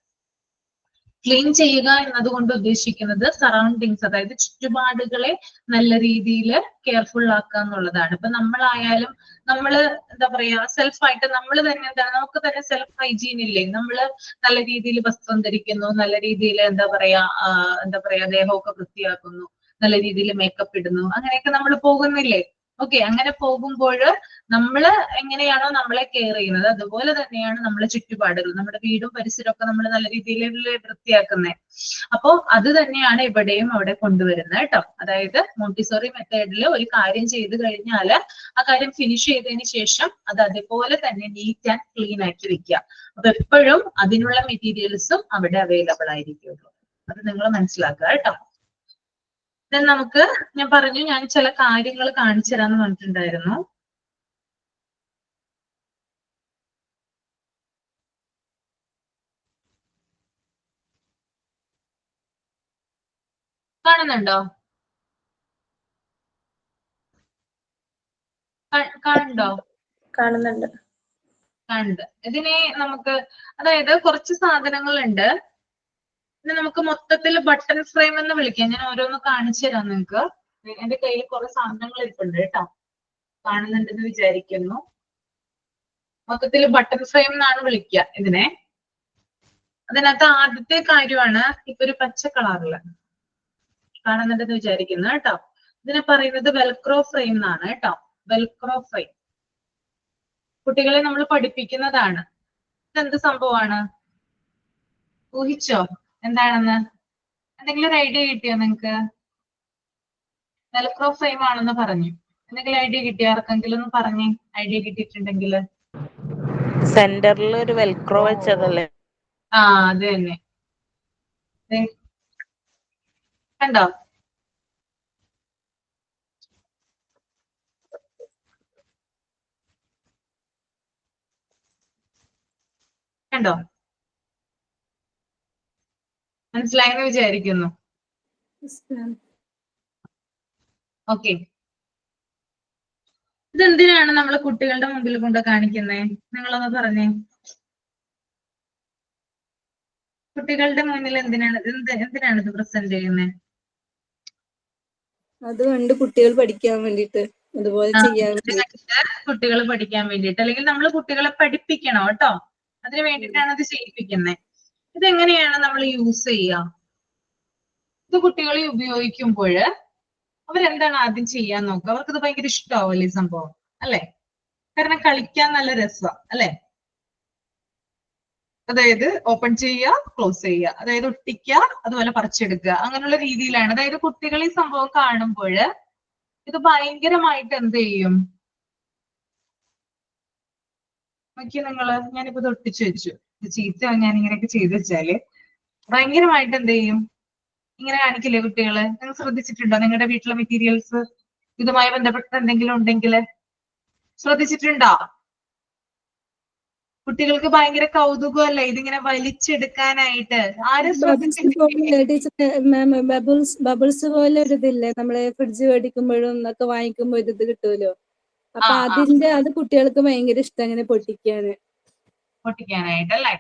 ക്ലീൻ ചെയ്യുക എന്നതുകൊണ്ട് ഉദ്ദേശിക്കുന്നത് സറൗണ്ടിങ്സ്, അതായത് ചുറ്റുപാടുകളെ നല്ല രീതിയിൽ കെയർഫുൾ ആക്കുക എന്നുള്ളതാണ്. ഇപ്പൊ നമ്മളായാലും നമ്മള് എന്താ പറയാ, സെൽഫായിട്ട് നമ്മൾ തന്നെ എന്താണ്, നമുക്ക് തന്നെ സെൽഫ് ഹൈജീൻ ഇല്ലേ? നമ്മള് നല്ല രീതിയിൽ വസ്ത്രം ധരിക്കുന്നു, നല്ല രീതിയിൽ എന്താ പറയാ ദേഹമൊക്കെ വൃത്തിയാക്കുന്നു, നല്ല രീതിയിൽ മേക്കപ്പ് ഇടുന്നു, അങ്ങനെയൊക്കെ നമ്മൾ പോകുന്നില്ലേ? ഓക്കെ, അങ്ങനെ പോകുമ്പോൾ നമ്മൾ എങ്ങനെയാണോ നമ്മളെ കെയർ ചെയ്യുന്നത്, അതുപോലെ തന്നെയാണ് നമ്മളെ ചുറ്റുപാടുകൾ, നമ്മുടെ വീടും പരിസരമൊക്കെ നമ്മൾ നല്ല രീതിയിൽ വൃത്തിയാക്കുന്നത്. അപ്പോ അത് തന്നെയാണ് ഇവിടെയും അവിടെ കൊണ്ടുവരുന്നത് കേട്ടോ. അതായത് മോണ്ടിസോറി മെത്തേഡിൽ ഒരു കാര്യം ചെയ്തു കഴിഞ്ഞാൽ ആ കാര്യം ഫിനിഷ് ചെയ്തതിന് ശേഷം അത് അതേപോലെ തന്നെ നീറ്റ് ആൻഡ് ക്ലീൻ ആക്കി വെക്കുക. അപ്പൊ എപ്പോഴും അതിനുള്ള മെറ്റീരിയൽസും അവിടെ അവൈലബിൾ ആയിരിക്കുമല്ലോ, അത് നിങ്ങൾ മനസ്സിലാക്കുക കേട്ടോ. നമുക്ക് ഞാൻ പറഞ്ഞു, ഞാൻ ചില കാര്യങ്ങൾ കാണിച്ചു തരാന്ന് പറഞ്ഞിട്ടുണ്ടായിരുന്നു. കാണുന്നുണ്ടോ? കാണുന്നുണ്ടോ? കാണുന്നുണ്ട്. ഇതിനെ നമുക്ക്, അതായത് കുറച്ച് സാധനങ്ങളുണ്ട്. പിന്നെ നമുക്ക് മൊത്തത്തിൽ ബട്ടൺ ഫ്രെയിം എന്ന് വിളിക്കാം. ഞാൻ ഓരോന്ന് കാണിച്ചു തരാം നിങ്ങൾക്ക്. എന്റെ കയ്യിൽ കുറെ സാധനങ്ങൾ ഇരിപ്പുണ്ട് കേട്ടോ, കാണുന്നുണ്ടെന്ന് വിചാരിക്കുന്നു. മൊത്തത്തിൽ ബട്ടൺ ഫ്രെയിം എന്നാണ് വിളിക്കുക ഇതിനെ. അതിനകത്ത് ആദ്യത്തെ കാര്യമാണ് ഇപ്പൊ ഒരു പച്ച കളറില് കാണുന്നുണ്ടെന്ന് വിചാരിക്കുന്നു കേട്ടോ. ഇതിനെ പറയുന്നത് വെൽക്രോ ഫ്രെയിം എന്നാണ് കേട്ടോ. വെൽക്രോ ഫ്രെയിം കുട്ടികളെ നമ്മൾ പഠിപ്പിക്കുന്നതാണ്. ഇതെന്ത് സംഭവമാണ്? ഊഹിച്ചോ എന്താണെന്ന്? എന്തെങ്കിലും ഒരു ഐഡിയ കിട്ടിയോ നിങ്ങക്ക്? വെൽക്രോ ഫ്രെയിം ആണെന്ന് പറഞ്ഞു. എന്തെങ്കിലും ഐഡിയ കിട്ടിയോ? ആർക്കെങ്കിലും ഒന്ന് പറഞ്ഞേ, ഐഡിയ കിട്ടിയിട്ടുണ്ടെങ്കിൽ. സെന്ററിൽ ഒരു വെൽക്രോ വെച്ചതല്ലേ? ആ, അത് തന്നെ. കണ്ടോ? കണ്ടോ? മനസ്സിലായെന്ന് വിചാരിക്കുന്നു. ഓക്കെ, ഇതെന്തിനാണ് നമ്മൾ കുട്ടികളുടെ മുമ്പിൽ കൊണ്ട് കാണിക്കുന്നേ? നിങ്ങളൊന്ന് പറഞ്ഞേ. കുട്ടികളുടെ മുന്നിൽ എന്തിനാണ് ഇത് പ്രസന്റ് ചെയ്യുന്നത്? അത് കണ്ട് കുട്ടികൾ പഠിക്കാൻ വേണ്ടിട്ട് അതുപോലെ ചെയ്യാൻ കുട്ടികൾ പഠിക്കാൻ വേണ്ടിയിട്ട്, അല്ലെങ്കിൽ നമ്മൾ കുട്ടികളെ പഠിപ്പിക്കണം കേട്ടോ. അതിന് വേണ്ടിയിട്ടാണ് ഇത് ചെയ്യിപ്പിക്കുന്നത്. ഇതെങ്ങനെയാണ് നമ്മൾ യൂസ് ചെയ്യുക? ഇത് കുട്ടികളെ ഉപയോഗിക്കുമ്പോൾ അവരെന്താണ് ആദ്യം ചെയ്യാൻ നോക്കുക? അവർക്കിത് ഭയങ്കര ഇഷ്ടമാവല്ലേ ഈ സംഭവം, അല്ലെ? കാരണം കളിക്കാൻ നല്ല രസമാണ്, അല്ലെ? അതായത് ഓപ്പൺ ചെയ്യുക, ക്ലോസ് ചെയ്യുക, അതായത് ഒട്ടിക്കുക, അതുപോലെ പറിച്ചെടുക്കുക, അങ്ങനെയുള്ള രീതിയിലാണ്. അതായത് കുട്ടികൾ ഈ സംഭവം കാണുമ്പോൾ ഇത് ഭയങ്കരമായിട്ട് എന്ത് ചെയ്യും? നോക്കിയ നിങ്ങള്, ഞാനിപ്പോ ഇത് ഒട്ടിച്ചു വെച്ചു. ഇത് ചീത്ത ഞാൻ ഇങ്ങനെയൊക്കെ ചെയ്തു വെച്ചാല് ഭയങ്കരമായിട്ട് എന്ത് ചെയ്യും? ഇങ്ങനെ കാണിക്കില്ലേ കുട്ടികള്? നിങ്ങൾ ശ്രദ്ധിച്ചിട്ടുണ്ടോ? നിങ്ങളുടെ വീട്ടിലെ മെറ്റീരിയൽസ് ഇതുമായി ബന്ധപ്പെട്ട എന്തെങ്കിലും ഉണ്ടെങ്കിൽ ശ്രദ്ധിച്ചിട്ടുണ്ടോ? കുട്ടികൾക്ക് ഭയങ്കര കൗതുകമല്ലേ ഇതിങ്ങനെ വലിച്ചെടുക്കാനായിട്ട്? ആരും ബബിൾസ് പോലെ ഒരു ഇതില്ലേ, നമ്മളെ ഫ്രിഡ്ജ് മേടിക്കുമ്പോഴും ഒക്കെ വാങ്ങിക്കുമ്പോ ഒരു ഇത് കിട്ടുമല്ലോ. അപ്പൊ അതിന്റെ അത് കുട്ടികൾക്ക് ഭയങ്കര ഇഷ്ടം അങ്ങനെ പൊട്ടിക്കാനായിട്ടല്ലേ?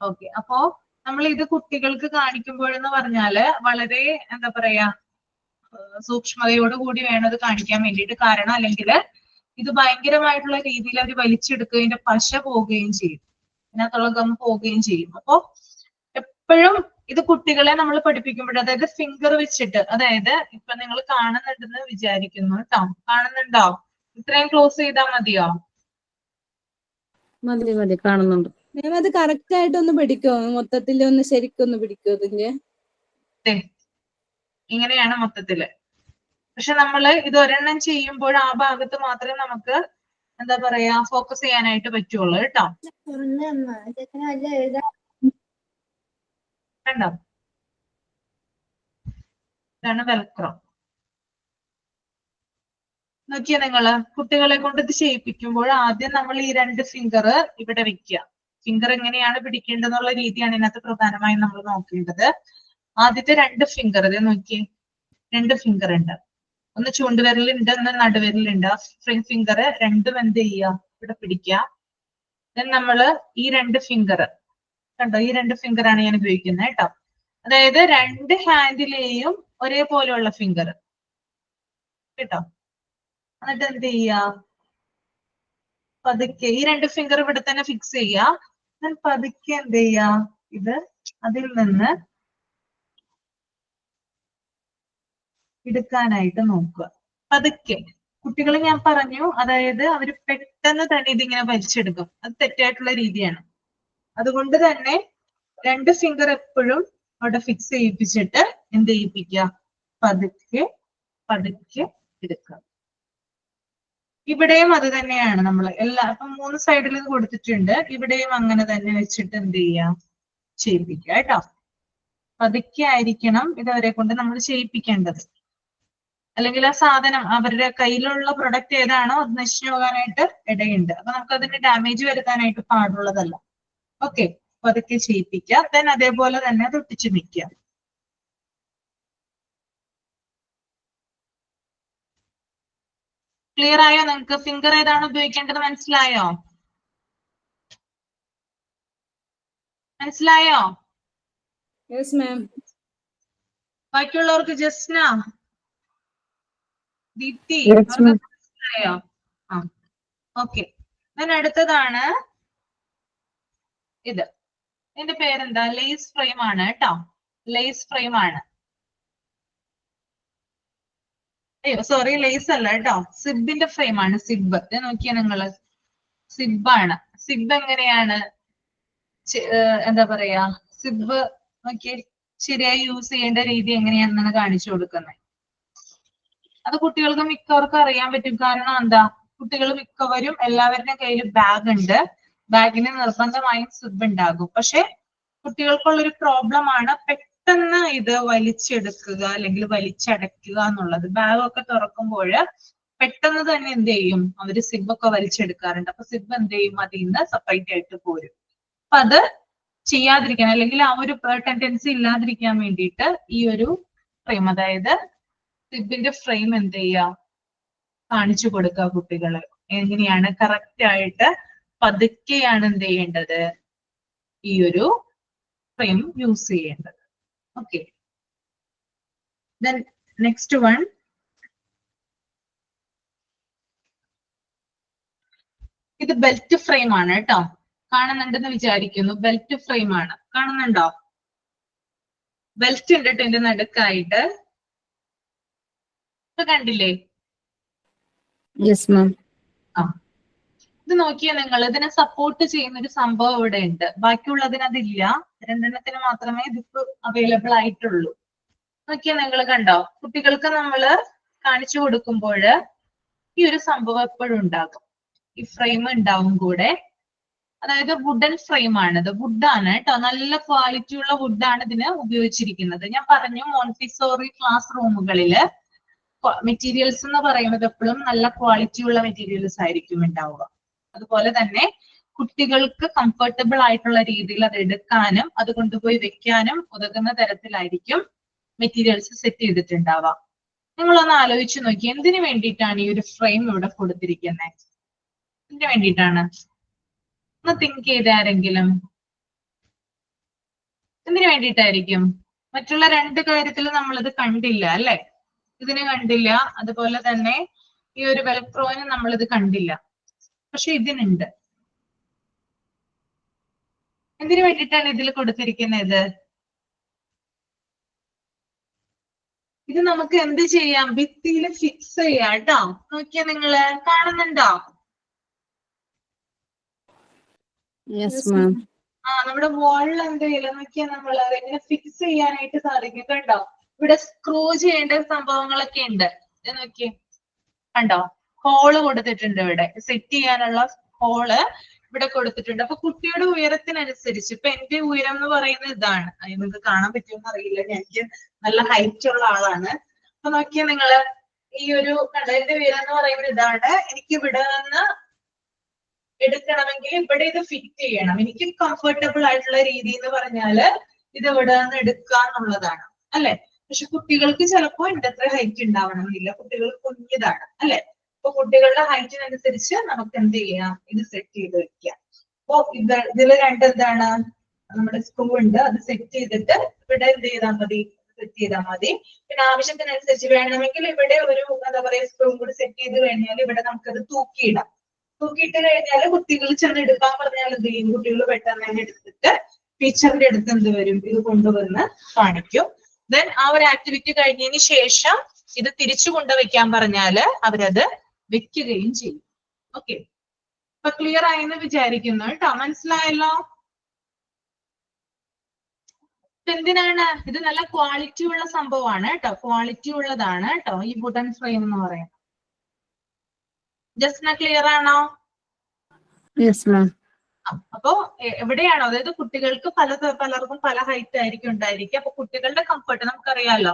ഓക്കെ. അപ്പോ നമ്മൾ ഇത് കുട്ടികൾക്ക് കാണിക്കുമ്പോഴെന്ന് പറഞ്ഞാല് വളരെ എന്താ പറയാ, സൂക്ഷ്മതയോടുകൂടി വേണം ഇത് കാണിക്കാൻ വേണ്ടിയിട്ട്. കാരണം അല്ലെങ്കിൽ ഇത് ഭയങ്കരമായിട്ടുള്ള രീതിയിൽ അവർ വലിച്ചെടുക്കുകയും പശ പോവുകയും ചെയ്യും, അതിനകത്തുള്ള ഗം പോവുകയും ചെയ്യും. അപ്പോ എപ്പോഴും ഇത് കുട്ടികളെ നമ്മൾ പഠിപ്പിക്കുമ്പോൾ, അതായത് ഫിംഗർ വെച്ചിട്ട്, അതായത് ഇപ്പൊ നിങ്ങൾ കാണുന്നുണ്ടെന്ന് വിചാരിക്കുന്നു കേട്ടോ. കാണുന്നുണ്ടോ? ഇത്രയും ക്ലോസ് ചെയ്താൽ മതിയോ? മതി, കാണുന്നുണ്ട്. അത് കറക്റ്റ് ആയിട്ട് ഒന്ന് പിടിക്കോ? മൊത്തത്തിൽ ഒന്ന് ശരിക്കൊന്ന് പിടിക്കോ ഇതിന്റെ? ഇങ്ങനെയാണ് മൊത്തത്തില്. പക്ഷെ നമ്മള് ഇത് ഒരെണ്ണം ചെയ്യുമ്പോൾ ആ ഭാഗത്ത് മാത്രമേ നമുക്ക് എന്താ പറയാ ഫോക്കസ് ചെയ്യാനായിട്ട് പറ്റുള്ളൂ കേട്ടോ. കണ്ടോ? ഇതാണ് വെൽക്രോ. നോക്കിയാ നിങ്ങള് കുട്ടികളെ കൊണ്ട് ഇത് ചെയ്യിപ്പിക്കുമ്പോൾ ആദ്യം നമ്മൾ ഈ 2 ഫിംഗർ ഇവിടെ വെക്കുക. ഫിംഗർ എങ്ങനെയാണ് പിടിക്കേണ്ടതെന്നുള്ള രീതിയാണ് ഇതിനകത്ത് പ്രധാനമായും നമ്മൾ നോക്കേണ്ടത്. ആദ്യത്തെ 2 ഫിംഗർ, ഇത് നോക്കിയേ, 2 ഫിംഗർ ഉണ്ട്. ഒന്ന് ചൂണ്ടുവിരലുണ്ട്, ഒന്ന് നടുവിരലുണ്ട്. ഫിംഗർ രണ്ടും എന്ത് ചെയ്യുക? ഇവിടെ പിടിക്കുക. ദെൻ നമ്മള് ഈ 2 ഫിംഗർ കണ്ടോ, ഈ 2 ഫിംഗർ ആണ് ഞാൻ ഉപയോഗിക്കുന്നത് കേട്ടോ. അതായത് 2 ഹാൻഡിലെയും ഒരേപോലെയുള്ള ഫിംഗർ കേട്ടോ. എന്നിട്ട് എന്ത് ചെയ്യാ? പതുക്കെ ഈ 2 ഫിംഗർ ഇവിടെ തന്നെ ഫിക്സ് ചെയ്യാ. പതുക്കെ എന്ത് ചെയ്യാ? ഇത് അതിൽ നിന്ന് എടുക്കാനായിട്ട് നോക്കുക പതുക്കെ. കുട്ടികൾ ഞാൻ പറഞ്ഞു, അതായത് അവർ പെട്ടെന്ന് തന്നെ ഇതിങ്ങനെ വലിച്ചെടുക്കും. അത് തെറ്റായിട്ടുള്ള രീതിയാണ്. അതുകൊണ്ട് തന്നെ 2 ഫിംഗർ എപ്പോഴും അവിടെ ഫിക്സ് ചെയ്യിപ്പിച്ചിട്ട് എന്ത് ചെയ്യിപ്പിക്കുക? പതുക്കെ പതുക്കെ എടുക്കുക. ഇവിടെയും അത് തന്നെയാണ്. നമ്മൾ ഇപ്പം 3 സൈഡിൽ ഇത് കൊടുത്തിട്ടുണ്ട്. ഇവിടെയും അങ്ങനെ തന്നെ വെച്ചിട്ട് എന്ത് ചെയ്യാം? ചെയ്യിപ്പിക്കുക കേട്ടോ. പതുക്കെ ആയിരിക്കണം ഇത് അവരെ കൊണ്ട് നമ്മൾ ചെയ്യിപ്പിക്കേണ്ടത്. അല്ലെങ്കിൽ ആ സാധനം അവരുടെ കയ്യിലുള്ള പ്രൊഡക്റ്റ് ഏതാണോ അത് നശിച്ചു പോകാനായിട്ട് ഇടയുണ്ട്. അപ്പൊ നമുക്ക് അതിന് ഡാമേജ് വരുത്താനായിട്ട് പാടുള്ളതല്ല. ഓക്കെ, പതുക്കെ ചെയ്യിപ്പിക്കുക. ദെൻ അതേപോലെ തന്നെ അത് ഒട്ടിച്ചു വെക്കുക. ക്ലിയർ ആയോ? നിങ്ങൾക്ക് ഫിംഗർ ഏതാണ് ഉപയോഗിക്കേണ്ടത് മനസ്സിലായോ? മനസ്സിലായോ? Yes ma'am. ബാക്കിയുള്ളവർക്ക് ജസ്ന, ദീപ്തി, മനസ്സിലായോ? ആ, ഓക്കെ. ഞാൻ അടുത്തതാണ് ഇത്. ഇതിന്റെ പേരെന്താ? ലേസ് ഫ്രെയിം ആണ് കേട്ടോ. ലേസ് ഫ്രെയിം ആണ്. അയ്യോ സോറി, ലേസ് അല്ല കേട്ടോ, സിബിന്റെ ഫ്രെയിം ആണ്. സിബ് നോക്കിയാ നിങ്ങള്, സിബാണ്. സിബ് എങ്ങനെയാണ് എന്താ പറയാ, സിബ് നോക്കിയ ശരിയായി യൂസ് ചെയ്യേണ്ട രീതി എങ്ങനെയാണെന്നാണ് കാണിച്ചു കൊടുക്കുന്നത്. അത് കുട്ടികൾക്ക് മിക്കവർക്കും അറിയാൻ പറ്റും. കാരണം എന്താ, കുട്ടികൾ മിക്കവരും എല്ലാവരുടെയും കയ്യിൽ ബാഗ് ഉണ്ട്. ബാഗിന് നിർബന്ധമായും സിബ് ഉണ്ടാകും. പക്ഷെ കുട്ടികൾക്കുള്ളൊരു പ്രോബ്ലം ആണ് പെട്ടെന്ന് ഇത് വലിച്ചെടുക്കുക അല്ലെങ്കിൽ വലിച്ചടയ്ക്കുക എന്നുള്ളത്. ബാഗൊക്കെ തുറക്കുമ്പോൾ പെട്ടെന്ന് തന്നെ എന്ത് ചെയ്യും? അവര് സിബൊക്കെ വലിച്ചെടുക്കാറുണ്ട്. അപ്പൊ സിബ് എന്ത് ചെയ്യും? അതിൽ നിന്ന് സെപ്പറേറ്റ് ആയിട്ട് പോരും. അപ്പൊ അത് ചെയ്യാതിരിക്കാൻ, അല്ലെങ്കിൽ ആ ഒരു ടെൻഡൻസി ഇല്ലാതിരിക്കാൻ വേണ്ടിയിട്ട് ഈ ഒരു ഫ്രെയിം, അതായത് സിബിന്റെ ഫ്രെയിം എന്ത് ചെയ്യുക, കാണിച്ചു കൊടുക്കുക കുട്ടികളെ. എങ്ങനെയാണ് കറക്റ്റ് ആയിട്ട് പതുക്കെയാണ് എന്ത് ചെയ്യേണ്ടത്, ഈ ഒരു ഫ്രെയിം യൂസ് ചെയ്യേണ്ടത്. ഓക്കെ, then next one, ഇത് ബെൽറ്റ് ഫ്രെയിം ആണ് കേട്ടോ. കാണുന്നുണ്ടെന്ന് വിചാരിക്കുന്നു. ബെൽറ്റ് ഫ്രെയിം ആണ്, കാണുന്നുണ്ടോ? ബെൽറ്റ് ഉണ്ട് കേട്ടോ ഇതിന്റെ നടുക്കായിട്ട്. ഇപ്പൊ കണ്ടില്ലേ? Yes ma'am. ആ, ഇത് നോക്കിയാ നിങ്ങൾ, ഇതിനെ സപ്പോർട്ട് ചെയ്യുന്ന ഒരു സംഭവം ഇവിടെ ഉണ്ട്. ബാക്കിയുള്ളതിന് അതില്ല. രണ്ടെണ്ണത്തിന് മാത്രമേ ഇതിപ്പോ അവൈലബിൾ ആയിട്ടുള്ളൂ. നോക്കിയാ നിങ്ങൾ കണ്ടോ? കുട്ടികൾക്ക് നമ്മൾ കാണിച്ചു കൊടുക്കുമ്പോൾ ഈ ഒരു സംഭവം എപ്പോഴും ഉണ്ടാകും. ഈ ഫ്രെയിം ഉണ്ടാവും കൂടെ. അതായത് വുഡൻ ഫ്രെയിം ആണിത്. വുഡാണ് കേട്ടോ, നല്ല ക്വാളിറ്റി ഉള്ള വുഡാണ് ഇതിന് ഉപയോഗിച്ചിരിക്കുന്നത്. ഞാൻ പറഞ്ഞു മോണ്ടിസോറി ക്ലാസ് റൂമുകളില് മെറ്റീരിയൽസ് എന്ന് പറയുന്നത് എപ്പോഴും നല്ല ക്വാളിറ്റി ഉള്ള മെറ്റീരിയൽസ് ആയിരിക്കും ഉണ്ടാവുക. അതുപോലെ തന്നെ കുട്ടികൾക്ക് കംഫർട്ടബിൾ ആയിട്ടുള്ള രീതിയിൽ അത് എടുക്കാനും അത് കൊണ്ടുപോയി വെക്കാനും ഉതകുന്ന തരത്തിലായിരിക്കും മെറ്റീരിയൽസ് സെറ്റ് ചെയ്തിട്ടുണ്ടാവുക. നിങ്ങളൊന്ന് ആലോചിച്ച് നോക്കി, എന്തിനു വേണ്ടിയിട്ടാണ് ഈ ഒരു ഫ്രെയിം ഇവിടെ കൊടുത്തിരിക്കുന്നത്? എന്തിനു വേണ്ടിയിട്ടാണ്? ഒന്ന് തിങ്ക് ചെയ്ത ആരെങ്കിലും. എന്തിനു വേണ്ടിയിട്ടായിരിക്കും? മറ്റുള്ള രണ്ട് കാര്യത്തിൽ നമ്മളിത് കണ്ടില്ല അല്ലെ? ഇതിനെ കണ്ടില്ല, അതുപോലെ തന്നെ ഈ ഒരു വെൽക്രോന് നമ്മളിത് കണ്ടില്ല. പക്ഷെ ഇതിനുണ്ട്. എന്തിനു വേണ്ടിയിട്ടാണ് ഇതിൽ കൊടുത്തിരിക്കുന്നത്? ഇത് നമുക്ക് എന്ത് ചെയ്യാം? ഭിത്തിയിൽ ഫിക്സ് ചെയ്യാം കേട്ടോ. നോക്കിയാ നിങ്ങള് കാണുന്നുണ്ടോ? Yes ma'am. ആ, നമ്മുടെ വാളിൽ എന്ത് ചെയ്യില്ല, നോക്കിയാൽ നമ്മൾ അതെങ്ങനെ ഫിക്സ് ചെയ്യാനായിട്ട് സാധിക്കും. കണ്ടോ? ഇവിടെ സ്ക്രൂ ചെയ്യേണ്ട സംഭവങ്ങളൊക്കെ ഉണ്ട്. ഇത് നോക്കിയേ, കണ്ടോ? ഹോള് കൊടുത്തിട്ടുണ്ട്. ഇവിടെ സെറ്റ് ചെയ്യാനുള്ള ഹോള് ഇവിടെ കൊടുത്തിട്ടുണ്ട്. അപ്പൊ കുട്ടിയുടെ ഉയരത്തിനനുസരിച്ച്, ഇപ്പൊ എന്റെ ഉയരം എന്ന് പറയുന്നത് ഇതാണ്. അത് നിങ്ങൾക്ക് കാണാൻ പറ്റുമെന്ന് അറിയില്ല, എനിക്ക് നല്ല ഹൈറ്റ് ഉള്ള ആളാണ്. അപ്പൊ നോക്കിയാ നിങ്ങള്, ഈ ഒരു കണ്ടോ, എന്റെ ഉയരം എന്ന് പറയുന്നത് ഇതാണ്. എനിക്ക് ഇവിടെ നിന്ന് എടുക്കണമെങ്കിൽ ഇവിടെ ഇത് ഫിറ്റ് ചെയ്യണം. എനിക്ക് കംഫർട്ടബിൾ ആയിട്ടുള്ള രീതി എന്ന് പറഞ്ഞാല് ഇത് ഇവിടെ നിന്ന് എടുക്കുക എന്നുള്ളതാണ് അല്ലെ? പക്ഷെ കുട്ടികൾക്ക് ചിലപ്പോ എന്റെ അത്ര ഹൈറ്റ് ഉണ്ടാവണമെന്നില്ല. കുട്ടികൾ കുഞ്ഞിതാണ് അല്ലെ? അപ്പൊ കുട്ടികളുടെ ഹൈറ്റിനനുസരിച്ച് നമുക്ക് എന്ത് ചെയ്യാം? ഇത് സെറ്റ് ചെയ്ത് വെക്കാം. അപ്പൊ ഇതില് എന്താണ്, നമ്മുടെ സ്ക്രൂ ഉണ്ട്. അത് സെറ്റ് ചെയ്തിട്ട് ഇവിടെ എന്ത് ചെയ്താൽ മതി? സെറ്റ് ചെയ്താൽ മതി. പിന്നെ ആവശ്യത്തിനനുസരിച്ച് വേണമെങ്കിൽ ഇവിടെ ഒരു എന്താ പറയാ സ്ക്രൂ കൂടി സെറ്റ് ചെയ്ത് കഴിഞ്ഞാൽ ഇവിടെ നമുക്കത് തൂക്കിയിടാം. തൂക്കിയിട്ട് കഴിഞ്ഞാൽ കുട്ടികൾ ചെന്ന് എടുക്കാൻ പറഞ്ഞാൽ എന്ത് ചെയ്യും? കുട്ടികൾ പെട്ടെന്ന് തന്നെ എടുത്തിട്ട് ടീച്ചറിന്റെ അടുത്ത് എന്ത് വരും? ഇത് കൊണ്ടുവന്ന് കാണിക്കും. ദെൻ ആ ഒരു ആക്ടിവിറ്റി കഴിഞ്ഞതിന് ശേഷം ഇത് തിരിച്ചു കൊണ്ടുവയ്ക്കാൻ പറഞ്ഞാല് അവരത് വെക്കുകയും ചെയ്യും. ഓക്കെ, അപ്പൊ ക്ലിയർ ആയെന്ന് വിചാരിക്കുന്നു കേട്ടോ. മനസ്സിലായല്ലോ? എന്തിനാണ് ഇത്? നല്ല ക്വാളിറ്റി ഉള്ള സംഭവമാണ് കേട്ടോ. ക്വാളിറ്റി ഉള്ളതാണ് കേട്ടോ ഈ വുഡൻ ഫ്രെയിം എന്ന് പറയുന്നത്. ജസ്റ്റ് ക്ലിയർ ആണോ? Yes ma'am. അപ്പോ എവിടെയാണോ, അതായത് കുട്ടികൾക്ക് പലർക്കും പല ഹൈറ്റ് ആയിരിക്കും ഉണ്ടായിരിക്കുക. അപ്പൊ കുട്ടികളുടെ കംഫർട്ട് നമുക്കറിയാലോ,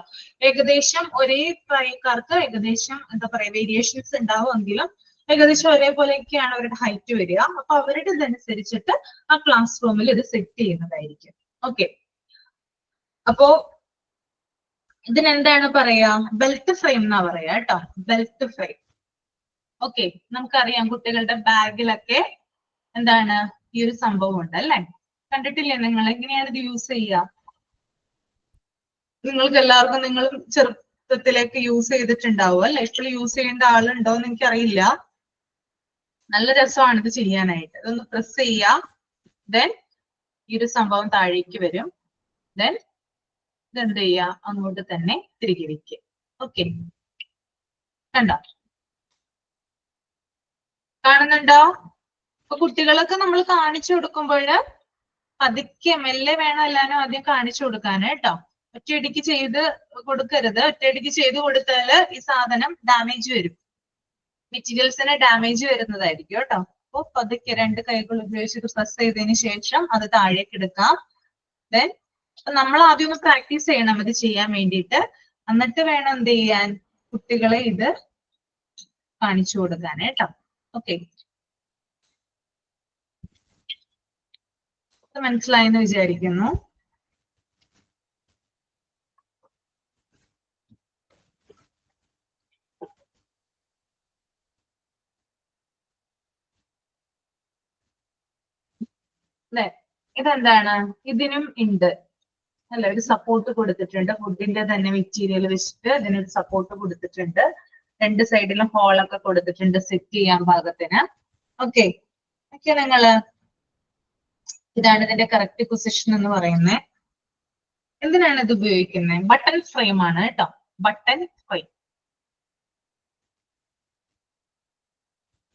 ഏകദേശം ഒരേ പ്രായക്കാർക്ക് ഏകദേശം എന്താ പറയാ വേരിയേഷൻസ് ഉണ്ടാവുമെങ്കിലും ഏകദേശം ഒരേപോലെയൊക്കെയാണ് അവരുടെ ഹൈറ്റ് വരിക. അപ്പൊ അവരുടെ ഇതനുസരിച്ചിട്ട് ആ ക്ലാസ് റൂമിൽ ഇത് സെറ്റ് ചെയ്യുന്നതായിരിക്കും. ഓക്കെ, അപ്പോ ഇതിനെന്താണ് പറയാ? ബെൽറ്റ് ഫ്രെയിം എന്നാ പറയാ കേട്ടോ. Belt frame. ഓക്കെ, നമുക്കറിയാം കുട്ടികളുടെ ബാഗിലൊക്കെ എന്താണ് ഈ ഒരു സംഭവം ഉണ്ട് അല്ലെ? കണ്ടിട്ടില്ലേ നിങ്ങൾ? എങ്ങനെയാണ് ഇത് യൂസ് ചെയ്യുക? നിങ്ങൾക്ക് എല്ലാവർക്കും നിങ്ങൾ ചെറുപ്പത്തിലേക്ക് യൂസ് ചെയ്തിട്ടുണ്ടാവും അല്ലെ? ഇപ്പോഴും യൂസ് ചെയ്യേണ്ട ആളുണ്ടോ എന്ന് എനിക്കറിയില്ല. നല്ല രസമാണ് ഇത് ചെയ്യാനായിട്ട്. ഇതൊന്ന് പ്രസ് ചെയ്യുക, ദെൻ ഈ ഒരു സംഭവം താഴേക്ക് വരും. ദെൻ ഇതെന്ത് ചെയ്യുക? അങ്ങോട്ട് തന്നെ തിരികെ വയ്ക്കുക. ഓക്കെ, കണ്ടോ? കാണുന്നുണ്ടോ? അപ്പൊ കുട്ടികളൊക്കെ നമ്മൾ കാണിച്ചു കൊടുക്കുമ്പോൾ പതുക്കെ മെല്ലെ വേണം എല്ലാരും ആദ്യം കാണിച്ചു കൊടുക്കാൻ കേട്ടോ. ഒറ്റയടിക്ക് ചെയ്ത് കൊടുക്കരുത്. ഒറ്റയടിക്ക് ചെയ്ത് കൊടുത്താല് ഈ സാധനം ഡാമേജ് വരും, മെറ്റീരിയൽസിന് ഡാമേജ് വരുന്നതായിരിക്കും കേട്ടോ. അപ്പൊ പതുക്കെ രണ്ട് കൈകൾ ഉപയോഗിച്ച് പ്രസ് ചെയ്തതിന് ശേഷം അത് താഴേക്ക് എടുക്കാം. ദെൻ നമ്മൾ ആദ്യം ഒന്ന് പ്രാക്ടീസ് ചെയ്യണം ഇത് ചെയ്യാൻ വേണ്ടിയിട്ട്. എന്നിട്ട് വേണം എന്ത് ചെയ്യാൻ? കുട്ടികളെ ഇത് കാണിച്ചു കൊടുക്കാൻ കേട്ടോ. ഓക്കെ, മനസ്സിലായെന്ന് വിചാരിക്കുന്നു. അല്ലെ? ഇതെന്താണ്? ഇതിനും ഉണ്ട് അല്ലെ, ഒരു സപ്പോർട്ട് കൊടുത്തിട്ടുണ്ട്. ഫുഡിന്റെ തന്നെ മെറ്റീരിയൽ വെച്ചിട്ട് ഇതിനൊരു സപ്പോർട്ട് കൊടുത്തിട്ടുണ്ട്. രണ്ട് സൈഡിലും ഹോളൊക്കെ കൊടുത്തിട്ടുണ്ട് സെറ്റ് ചെയ്യാൻ പാകത്തിന്. ഓക്കെ ഓക്കെ നിങ്ങള്, ഇതാണ് ഇതിന്റെ കറക്റ്റ് പൊസിഷൻ എന്ന് പറയുന്നത്. എന്തിനാണ് ഇത് ഉപയോഗിക്കുന്നത്? ബട്ടൺ ഫ്രെയിം ആണ് കേട്ടോ, ബട്ടൺ ഫ്രെയിം.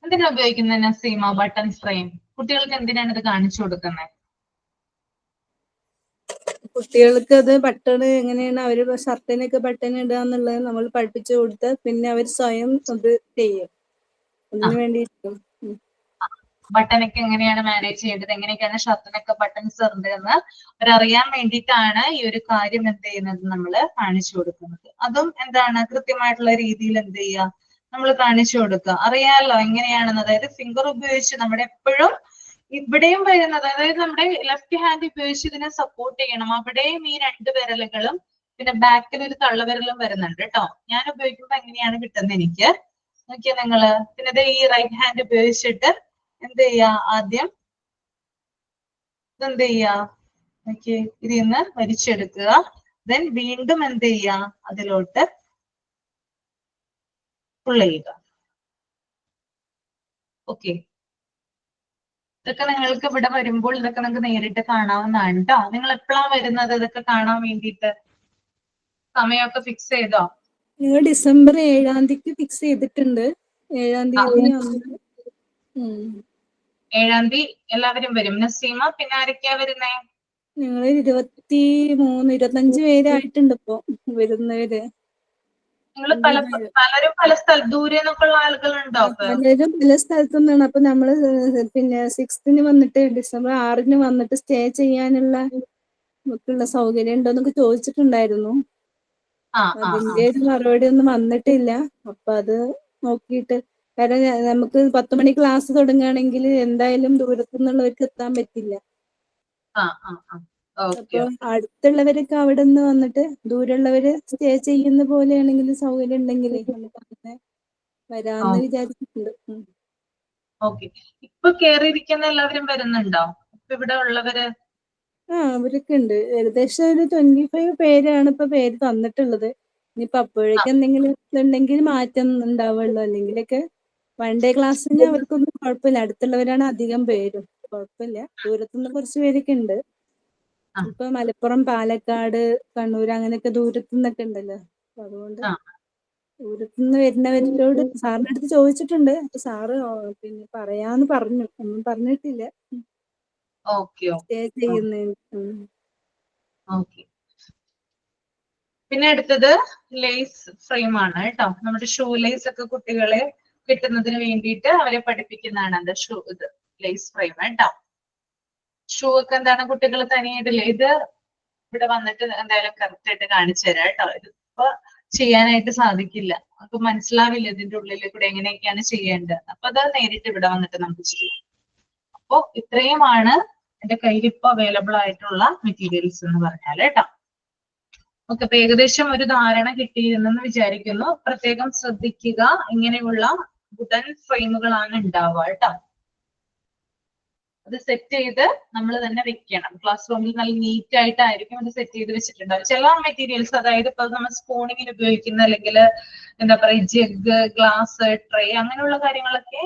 എന്തിനാ ഉപയോഗിക്കുന്നത് നസീമ ബട്ടൺ ഫ്രെയിം? കുട്ടികൾക്ക് എന്തിനാണ് ഇത് കാണിച്ചു കൊടുക്കുന്നത്? കുട്ടികൾക്ക് അത് ബട്ടൺ എങ്ങനെയാണ് അവര് ഷർട്ടിനൊക്കെ ബട്ടൺ ഇടുക എന്നുള്ളത് നമ്മൾ പഠിപ്പിച്ചു കൊടുത്ത് പിന്നെ അവർ സ്വയം അത് ചെയ്യും. അതിന് വേണ്ടിയിരിക്കും. ബട്ടനൊക്കെ എങ്ങനെയാണ് മാനേജ് ചെയ്യേണ്ടത്, എങ്ങനെയൊക്കെയാണ് ഷർട്ടിനൊക്കെ ബട്ടൺസ് ഉണ്ട് എന്ന് അവരറിയാൻ വേണ്ടിയിട്ടാണ് ഈ ഒരു കാര്യം എന്ത് ചെയ്യുന്നത് നമ്മൾ കാണിച്ചു കൊടുക്കുന്നത്. അതും എന്താണ് കൃത്യമായിട്ടുള്ള രീതിയിൽ എന്ത് ചെയ്യുക, നമ്മൾ കാണിച്ചു കൊടുക്കുക. അറിയാമല്ലോ എങ്ങനെയാണെന്ന്. അതായത് ഫിംഗർ ഉപയോഗിച്ച് നമ്മുടെ എപ്പോഴും ഇവിടെയും വരുന്നത്, അതായത് നമ്മുടെ ലെഫ്റ്റ് ഹാൻഡ് ഉപയോഗിച്ച് ഇതിനെ സപ്പോർട്ട് ചെയ്യണം. അവിടെയും ഈ രണ്ട് വിരലുകളും പിന്നെ ബാക്കിൽ ഒരു തള്ളവിരലും വരുന്നുണ്ട് കേട്ടോ. ഞാൻ ഉപയോഗിക്കുമ്പോൾ എങ്ങനെയാണ് കിട്ടുന്നത് എനിക്ക് നോക്കിയാ നിങ്ങള്. പിന്നെ ഈ റൈറ്റ് ഹാൻഡ് ഉപയോഗിച്ചിട്ട് എന്ത് ചെയ്യാ, ആദ്യം ഇതെന്ത് ചെയ്യാ, ഓക്കെ ഇതിൽ നിന്ന് വലിച്ചെടുക്കുക. ദെൻ വീണ്ടും എന്ത് ചെയ്യാ, അതിലോട്ട് പുൾ ചെയ്യുക. ഓക്കെ, ഇതൊക്കെ നിങ്ങൾക്ക് ഇവിടെ വരുമ്പോൾ ഇതൊക്കെ നിങ്ങൾക്ക് നേരിട്ട് കാണാവുന്നതാണ് കേട്ടോ. നിങ്ങൾ എപ്പോഴാണ് വരുന്നത് ഇതൊക്കെ കാണാൻ വേണ്ടിയിട്ട്? സമയമൊക്കെ ഫിക്സ് ചെയ്തോ? നിങ്ങൾ ഡിസംബർ 7-ാം തീയതിക്ക് ഫിക്സ് ചെയ്തിട്ടുണ്ട്. 7-ാം തീയതി 7-ാം തീയതി എല്ലാവരും വരും. നസീമ പിന്നെ ആരൊക്കെയാ വരുന്നേ? ഞങ്ങള് 23-25 പേരായിട്ടുണ്ട് ഇപ്പൊ വരുന്നവര്. നിങ്ങൾ പലരും പല സ്ഥലം ദൂരെ നിന്നൊക്കെയുള്ള ആളുകളുണ്ടോ? പലരും പല സ്ഥലത്തു നിന്നാണ്. അപ്പൊ നമ്മള് പിന്നെ 6th വന്നിട്ട് ഡിസംബർ 6 വന്നിട്ട് സ്റ്റേ ചെയ്യാനുള്ള നമുക്കുള്ള സൗകര്യം ഉണ്ടോന്നൊക്കെ ചോദിച്ചിട്ടുണ്ടായിരുന്നു. അതിന്റെ ഒരു മറുപടി ഒന്നും വന്നിട്ടില്ല. അപ്പൊ അത് നോക്കിയിട്ട്, കാരണം നമുക്ക് 10 മണി ക്ലാസ് തുടങ്ങുകയാണെങ്കിൽ എന്തായാലും ദൂരത്തുനിന്നുള്ളവർക്ക് എത്താൻ പറ്റില്ല. അപ്പൊ അടുത്തുള്ളവരൊക്കെ അവിടെ നിന്ന് വന്നിട്ട് ദൂരമുള്ളവര് സ്റ്റേ ചെയ്യുന്ന പോലെയാണെങ്കിൽ സൗകര്യം ഉണ്ടെങ്കിൽ നമുക്ക് അങ്ങനെ വരാന്ന് വിചാരിച്ചിട്ടുണ്ട്. ഓക്കെ, ഇപ്പൊ കേറിയിരിക്കുന്ന എല്ലാവരും വരുന്നുണ്ടോ? ഇപ്പൊ ഇവിടെ ഉള്ളവര്? അവരൊക്കെ ഉണ്ട്. ഏകദേശം ഒരു 25 പേരാണ് ഇപ്പൊ പേര് തന്നിട്ടുള്ളത്. ഇനിയിപ്പൊ അപ്പോഴേക്കും എന്തെങ്കിലും ഉണ്ടെങ്കിൽ മാറ്റം ഉണ്ടാവുള്ളൂ. അല്ലെങ്കിലൊക്കെ 1 ഡേ ക്ലാസ്സിന് അവർക്കൊന്നും കുഴപ്പമില്ല. അടുത്തുള്ളവരാണ് അധികം പേരും, കുഴപ്പമില്ല. ദൂരത്തുനിന്ന് കുറച്ച് പേരൊക്കെ ഉണ്ട്. ഇപ്പൊ മലപ്പുറം, പാലക്കാട്, കണ്ണൂർ അങ്ങനെയൊക്കെ ദൂരത്തുനിന്നൊക്കെ ഉണ്ടല്ലോ. അപ്പൊ അതുകൊണ്ട് ദൂരത്തുനിന്ന് വരുന്നവരോട് സാറിന്റെ അടുത്ത് ചോദിച്ചിട്ടുണ്ട്. അപ്പൊ സാറ് പിന്നെ പറയാന്ന് പറഞ്ഞു, ഒന്നും പറഞ്ഞിട്ടില്ല. സ്റ്റേ ചെയ്യുന്നതിന്. പിന്നെ അടുത്തത് ലേസ് ഫ്രെയിം ആണ് കേട്ടോ. നമ്മുടെ ഷൂ ലേസ് ഒക്കെ കുട്ടികളെ കിട്ടുന്നതിന് വേണ്ടിയിട്ട് അവരെ പഠിപ്പിക്കുന്നതാണ് എന്താ ഷൂ, ഇത് ലേസ് ഫ്രെയിം കേട്ടോ. ഷൂ ഒക്കെ എന്താണ് കുട്ടികൾ തനിയായിട്ടില്ലേ, ഇത് ഇവിടെ വന്നിട്ട് എന്തായാലും കറക്റ്റ് ആയിട്ട് കാണിച്ചു തരാം കേട്ടോ. ഇതിപ്പോ ചെയ്യാനായിട്ട് സാധിക്കില്ല, നമുക്ക് മനസ്സിലാവില്ല ഇതിന്റെ ഉള്ളിൽ കൂടെ എങ്ങനെയൊക്കെയാണ് ചെയ്യേണ്ടത്. അപ്പൊ അത് നേരിട്ട് ഇവിടെ വന്നിട്ട് നമുക്ക് ചെയ്യാം. അപ്പോ ഇത്രയുമാണ് എന്റെ കയ്യിൽ ഇപ്പൊ അവൈലബിൾ ആയിട്ടുള്ള മെറ്റീരിയൽസ് എന്ന് പറഞ്ഞാൽ കേട്ടോ. ഓക്കെ, അപ്പൊ ഏകദേശം ഒരു ധാരണ കിട്ടിയിരുന്നെന്ന് വിചാരിക്കുന്നു. പ്രത്യേകം ശ്രദ്ധിക്കുക, ഇങ്ങനെയുള്ള വുഡൻ ഫ്രെയിമുകളാണ് ഉണ്ടാവുക കേട്ടോ. അത് സെറ്റ് ചെയ്ത് നമ്മൾ തന്നെ വെക്കണം. ക്ലാസ് റൂമിൽ നല്ല നീറ്റ് ആയിട്ടായിരിക്കും അത് സെറ്റ് ചെയ്ത് വെച്ചിട്ടുണ്ടാവും. ചില മെറ്റീരിയൽസ്, അതായത് ഇപ്പൊ നമ്മൾ സ്പൂണിങ്ങിന് ഉപയോഗിക്കുന്ന അല്ലെങ്കിൽ എന്താ പറയുക ജഗ്, ഗ്ലാസ്, ട്രേ അങ്ങനെയുള്ള കാര്യങ്ങളൊക്കെ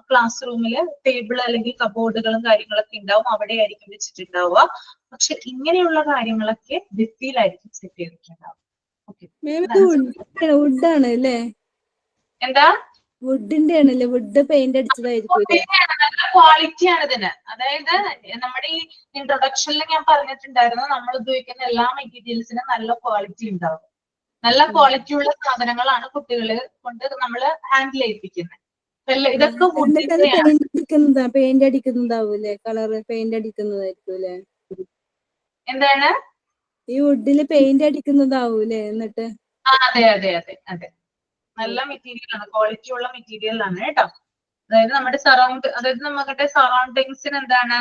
ക്ലാസ് റൂമിൽ ടേബിൾ അല്ലെങ്കിൽ കബോർഡുകളും കാര്യങ്ങളൊക്കെ ഉണ്ടാവും, അവിടെ ആയിരിക്കും വെച്ചിട്ടുണ്ടാവുക. പക്ഷെ ഇങ്ങനെയുള്ള കാര്യങ്ങളൊക്കെ ഭിത്തിയിലായിരിക്കും സെറ്റ് ചെയ്തിട്ടുണ്ടാവും. വുഡാണ് അല്ലേ? എന്താ? വുഡിന്റെ ആണല്ലേ? വുഡ് പെയിന്റ് അടിച്ചതായിരിക്കും. നല്ല ക്വാളിറ്റി ആണ് ഇതിന്. അതായത് നമ്മുടെ ഈ ഇൻട്രൊഡക്ഷനിൽ ഞാൻ പറഞ്ഞിട്ടുണ്ടായിരുന്നു, നമ്മൾ ഉപയോഗിക്കുന്ന എല്ലാ മെറ്റീരിയൽസിനും നല്ല ക്വാളിറ്റി ഉണ്ടാവും. നല്ല ക്വാളിറ്റി ഉള്ള സാധനങ്ങളാണ് കുട്ടികളെ കൊണ്ട് നമ്മൾ ഹാൻഡിൽ ചെയ്യിപ്പിക്കുന്നത്. ഇതൊക്കെ പെയിന്റ് അടിക്കുന്നതാവൂലേ? കളറ് പെയിന്റ് അടിക്കുന്നതായിരിക്കും. എന്താണ്? ഈ വുഡില് പെയിന്റ് അടിക്കുന്നതാവൂലേ? എന്നിട്ട് അതെ അതെ അതെ അതെ, നല്ല മെറ്റീരിയൽ ആണ്, ക്വാളിറ്റി ഉള്ള മെറ്റീരിയൽ ആണ് കേട്ടോ. അതായത് നമ്മുടെ അതായത് നമ്മുടെ സറൗണ്ടിങ്സിന് എന്താണ്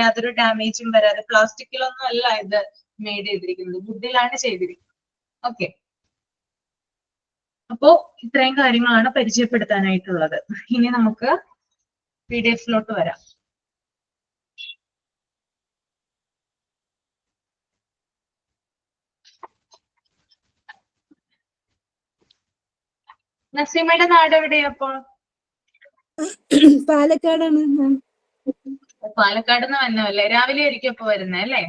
യാതൊരു ഡാമേജും വരാതെ, പ്ലാസ്റ്റിക്കിലൊന്നും അല്ല ഇത് മെയ്ഡ് ചെയ്തിരിക്കുന്നത്, വുഡിലാണ് ചെയ്തിരിക്കുന്നത്. ഓക്കെ, അപ്പോ ഇത്രയും കാര്യങ്ങളാണ് പരിചയപ്പെടുത്താനായിട്ടുള്ളത്. ഇനി നമുക്ക് PDF വരാം. നസീമയുടെ നാട് എവിടെയാ അപ്പോൾ? പാലക്കാടാണ് മാം. പാലക്കാട് നിന്ന് വന്നല്ലേ? രാവിലെ ആയിരിക്കും അപ്പൊ വരുന്നേ അല്ലേ?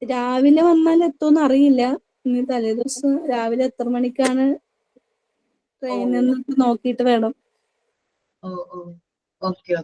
രാവിലെ വന്നാൽ എത്തുമെന്ന് അറിയില്ല. ഇനി തലേദിവസം രാവിലെ എത്ര മണിക്കാണ് ട്രെയിൻ എന്നൊക്കെ നോക്കിയിട്ട് വേണം. ഓ ഓ ഓക്കെ.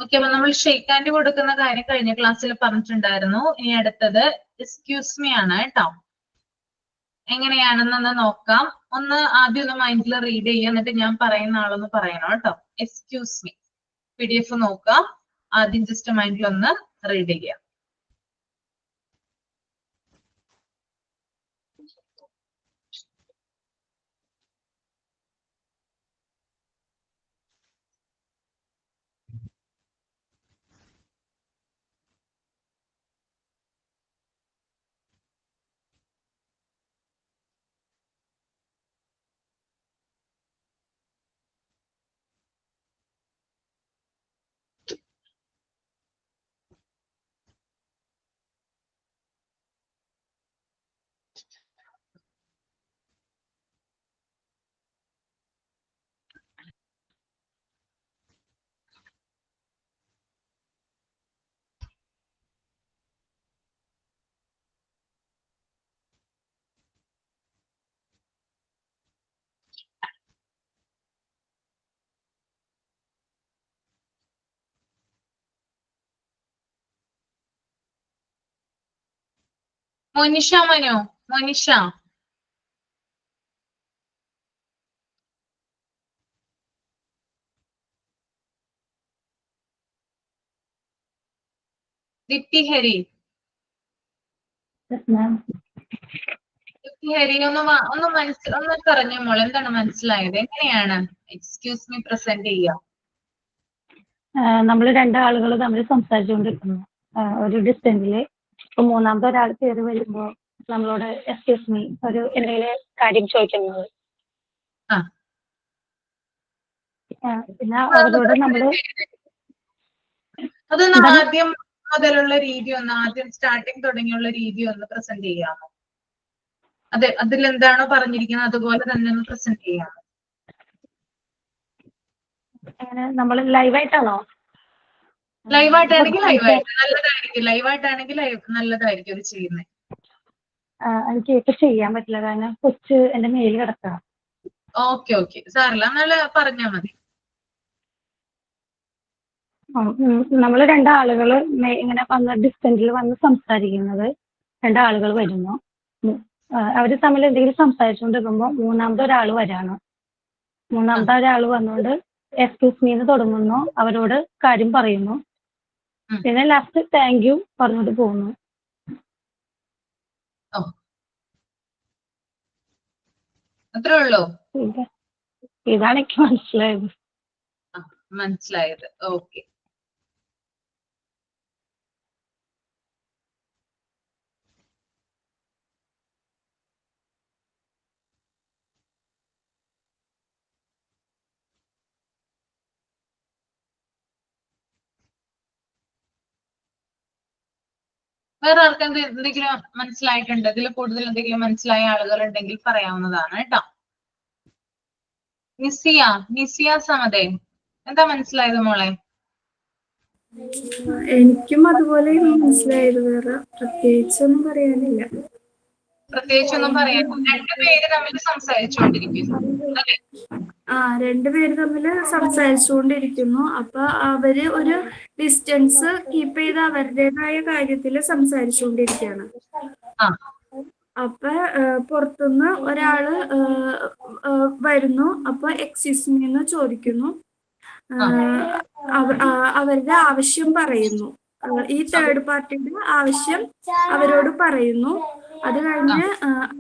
ഓക്കെ, അപ്പൊ നമ്മൾ ഷേക്ക് ഹാൻഡ് കൊടുക്കുന്ന കാര്യം കഴിഞ്ഞ ക്ലാസ്സിൽ പറഞ്ഞിട്ടുണ്ടായിരുന്നു. ഇനി അടുത്തത് എക്സ്ക്യൂസ് മീ ആണ് കേട്ടോ. എങ്ങനെയാണെന്നൊന്ന് നോക്കാം. ആദ്യം ഒന്ന് മൈൻഡിൽ റീഡ് ചെയ്യുക, എന്നിട്ട് ഞാൻ പറയുന്ന ആളൊന്ന് പറയണം കേട്ടോ. എക്സ്ക്യൂസ് മീ PDF നോക്കാം. ആദ്യം ജസ്റ്റ് മൈൻഡിൽ ഒന്ന് റീഡ് ചെയ്യുക. മോനിഷ മനോ, മോനിഷ ദീപ്തി ഹരി, ദീപ്തി ഹരി ഒന്ന് പറഞ്ഞു മോൾ, എന്താണ് മനസ്സിലായത്? എങ്ങനെയാണ് എക്സ്ക്യൂസ് മീ പ്രസന്റ് ചെയ്യുക? നമ്മൾ രണ്ടാളുകൾ തമ്മിൽ സംസാരിച്ചുകൊണ്ടിരിക്കുന്നു ഒരു ഡിസ്റ്റൻസിൽ. ഇപ്പൊ മൂന്നാമത്തെ ഒരാൾ കയറി വരുമ്പോ നമ്മളോട് എക്സ്ക്യൂസ് മീ ഒരു എന്തെങ്കിലും കാര്യം ചോദിക്കുന്നത്. പിന്നെ അവരോട് നമ്മള് അതൊന്ന് ആദ്യം മുതലുള്ള രീതി ആദ്യം സ്റ്റാർട്ടിങ് തുടങ്ങിയുള്ള രീതി ഒന്ന് പ്രസന്റ് ചെയ്യാമോ? അതെ, അതിലെന്താണോ പറഞ്ഞിരിക്കുന്നത് അതുപോലെ തന്നെ ഒന്ന് പ്രസന്റ് ചെയ്യാമോ? നമ്മൾ ലൈവായിട്ടാണോ? ലൈവായിട്ടാണെങ്കിൽ ലൈവായിട്ട് നല്ലതായിരിക്കും. ലൈവായിട്ടാണെങ്കിൽ നല്ലതായിരിക്കും അത് ചെയ്യുന്നത്. എനിക്ക് ഇപ്പൊ ചെയ്യാൻ പറ്റില്ല, കാരണം കൊച്ച് എന്റെ മേലിൽ കിടക്കാം. ഓക്കെ സാറില്ല, നല്ല പറഞ്ഞാ മതി. നമ്മൾ രണ്ടാളുകൾ ഇങ്ങനെ വന്ന് ഡിസ്റ്റൻസിൽ വന്ന് സംസാരിക്കുന്നത്. രണ്ടാളുകൾ വരുന്നു, അവര് തമ്മിൽ എന്തെങ്കിലും സംസാരിച്ചുകൊണ്ടിരിക്കുമ്പോ മൂന്നാമത്തെ ഒരാൾ വരാണ്. മൂന്നാമത്തെ ഒരാൾ വന്നുകൊണ്ട് എക്സ്ക്യൂസ് മീന്ന് തുടങ്ങുന്നു, അവരോട് കാര്യം പറയുന്നു. പിന്നെ ലാസ്റ്റ് താങ്ക് യു പറഞ്ഞിട്ട് പോകുന്നു. അത്രേ ഉള്ളൂ. ഇതാണ് എനിക്ക് മനസ്സിലായത്. മനസ്സിലായത്. ഓക്കെ. വേറെ ആർക്ക് എന്തെങ്കിലും മനസ്സിലായിട്ടുണ്ട്? ഇതിൽ കൂടുതൽ എന്തെങ്കിലും മനസ്സിലായ ആളുകൾ ഉണ്ടെങ്കിൽ പറയാവുന്നതാണ് കേട്ടോ. നിസിയ സമതേ, എന്താ മനസ്സിലായത് മോളെ? എനിക്കും അതുപോലെ മനസ്സിലായത്, വേറെ പ്രത്യേകിച്ചൊന്നും പറയാനില്ല. പ്രത്യേകിച്ചൊന്നും പറയാൻ. രണ്ടുപേര് തമ്മിൽ സംസാരിച്ചുകൊണ്ടിരിക്കുന്നു അല്ലെ? രണ്ടുപേര് തമ്മിൽ സംസാരിച്ചുകൊണ്ടിരിക്കുന്നു. അപ്പൊ അവര് ഒരു ഡിസ്റ്റൻസ് കീപ്പ് ചെയ്ത് അവരുടേതായ കാര്യത്തിൽ സംസാരിച്ചുകൊണ്ടിരിക്കുകയാണ്. അപ്പൊ പുറത്തുനിന്ന് ഒരാള് വരുന്നു. അപ്പൊ എക്സ്ക്യൂസ് മീ എന്ന് ചോദിക്കുന്നു. അവരുടെ ആവശ്യം പറയുന്നു. ഈ തേർഡ് പാർട്ടിയുടെ ആവശ്യം അവരോട് പറയുന്നു. അത് കഴിഞ്ഞ്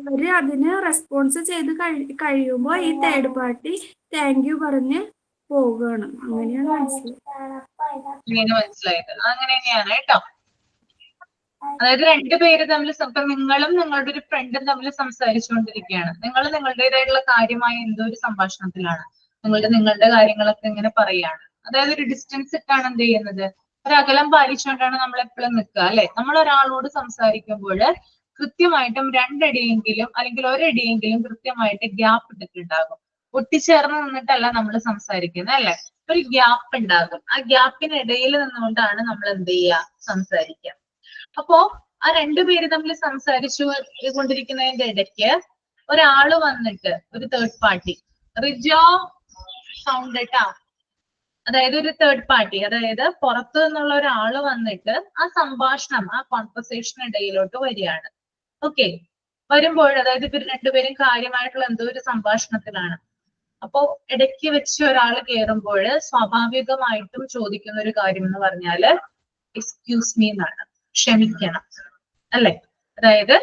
അവര് അതിന് റെസ്പോൺസ് ചെയ്ത് കഴിയുമ്പോൾ ഈ തേർഡ് പാർട്ടി താങ്ക് യു പറഞ്ഞ് പോവുകയാണ്. അങ്ങനെയാണ് മനസ്സിലായത്. അങ്ങനെ തന്നെയാണ് കേട്ടോ. അതായത് രണ്ടുപേര് തമ്മിൽ ഇപ്പൊ നിങ്ങളും നിങ്ങളുടെ ഒരു ഫ്രണ്ടും തമ്മിൽ സംസാരിച്ചുകൊണ്ടിരിക്കുകയാണ്. നിങ്ങൾ നിങ്ങളുടേതായിട്ടുള്ള കാര്യമായ എന്തോ ഒരു സംഭാഷണത്തിലാണ്. നിങ്ങളുടെ കാര്യങ്ങളൊക്കെ ഇങ്ങനെ പറയാണ്. അതായത് ഒരു ഡിസ്റ്റൻസ് ഇട്ടാണ് എന്ത് ചെയ്യുന്നത്, ഒരു അകലം പാലിച്ചുകൊണ്ടാണ് നമ്മൾ എപ്പോഴും നിൽക്കുക അല്ലെ? നമ്മൾ ഒരാളോട് സംസാരിക്കുമ്പോൾ കൃത്യമായിട്ടും രണ്ടടിയെങ്കിലും അല്ലെങ്കിൽ ഒരടിയെങ്കിലും കൃത്യമായിട്ട് ഗ്യാപ്പ് ഇട്ടിട്ടുണ്ടാകും. ഒട്ടിച്ചേർന്ന് നിന്നിട്ടല്ല നമ്മൾ സംസാരിക്കുന്നത് അല്ലെ? ഒരു ഗ്യാപ്പ് ഉണ്ടാകും. ആ ഗ്യാപ്പിനിടയിൽ നിന്നുകൊണ്ടാണ് നമ്മൾ എന്ത് ചെയ്യുക, സംസാരിക്കുക. അപ്പോ ആ രണ്ടുപേര് തമ്മിൽ സംസാരിച്ചു കൊണ്ടിരിക്കുന്നതിന്റെ ഇടയ്ക്ക് ഒരാള് വന്നിട്ട്, ഒരു തേർഡ് പാർട്ടി, റിജോ സൗണ്ട് കേട്ടാ, അതായത് ഒരു തേർഡ് പാർട്ടി, അതായത് പുറത്തു നിന്നുള്ള ഒരാള് വന്നിട്ട് ആ സംഭാഷണം, ആ കോൺവെർസേഷൻ ഇടയിലോട്ട് വരികയാണ്. ഓക്കെ, വരുമ്പോൾ അതായത് ഇവർ രണ്ടുപേരും കാര്യമായിട്ടുള്ള എന്തോ ഒരു സംഭാഷണത്തിലാണ്. അപ്പോ ഇടയ്ക്ക് വെച്ച് ഒരാൾ കയറുമ്പോൾ സ്വാഭാവികമായിട്ടും ചോദിക്കുന്ന ഒരു കാര്യം എന്ന് പറഞ്ഞാല് എക്സ്ക്യൂസ് മീ എന്നാണ്, ക്ഷമിക്കണം അല്ലെ? അതായത്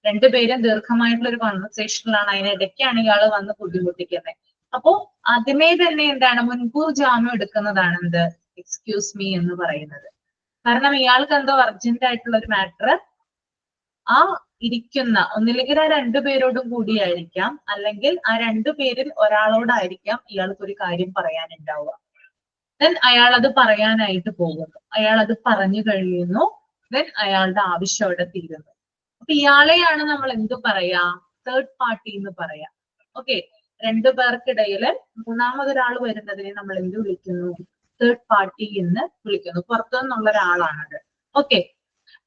രണ്ടുപേരും ദീർഘമായിട്ടുള്ള ഒരു കോൺവെർസേഷനിലാണ്, അതിനിടയ്ക്കാണ് ഇയാള് വന്ന് ബുദ്ധിമുട്ടിക്കുന്നത്. അപ്പോ അതിനെ തന്നെ എന്താണ്, മുൻകൂർ ജാമ്യം എടുക്കുന്നതാണ് എന്ത്, എക്സ്ക്യൂസ് മീ എന്ന് പറയുന്നത്. കാരണം ഇയാൾക്ക് എന്തോ അർജന്റ് ആയിട്ടുള്ള ഒരു മാറ്റർ ആ ഇരിക്കുന്ന ഒന്നില്ലെങ്കിൽ ആ രണ്ടുപേരോടും കൂടിയായിരിക്കാം, അല്ലെങ്കിൽ ആ രണ്ടുപേരിൽ ഒരാളോടായിരിക്കാം ഇയാൾക്ക് ഒരു കാര്യം പറയാനുണ്ടാവുക. ദെൻ അയാൾ അത് പറയാനായിട്ട് പോകുന്നു, അയാൾ അത് പറഞ്ഞു കഴിയുന്നു, ദെൻ അയാളുടെ ആവശ്യം അവിടെ തീരുന്നു. അപ്പൊ ഇയാളെയാണ് നമ്മൾ എന്ത് പറയാ, തേർഡ് പാർട്ടി എന്ന് പറയാം. ഓക്കെ, രണ്ടു പേർക്കിടയിൽ മൂന്നാമതൊരാൾ വരുന്നതിനെ നമ്മൾ എന്ത് വിളിക്കുന്നു, തേർഡ് പാർട്ടി എന്ന് വിളിക്കുന്നു. പുറത്തു നിന്നുള്ള ഒരാളാണത്. ഓക്കെ,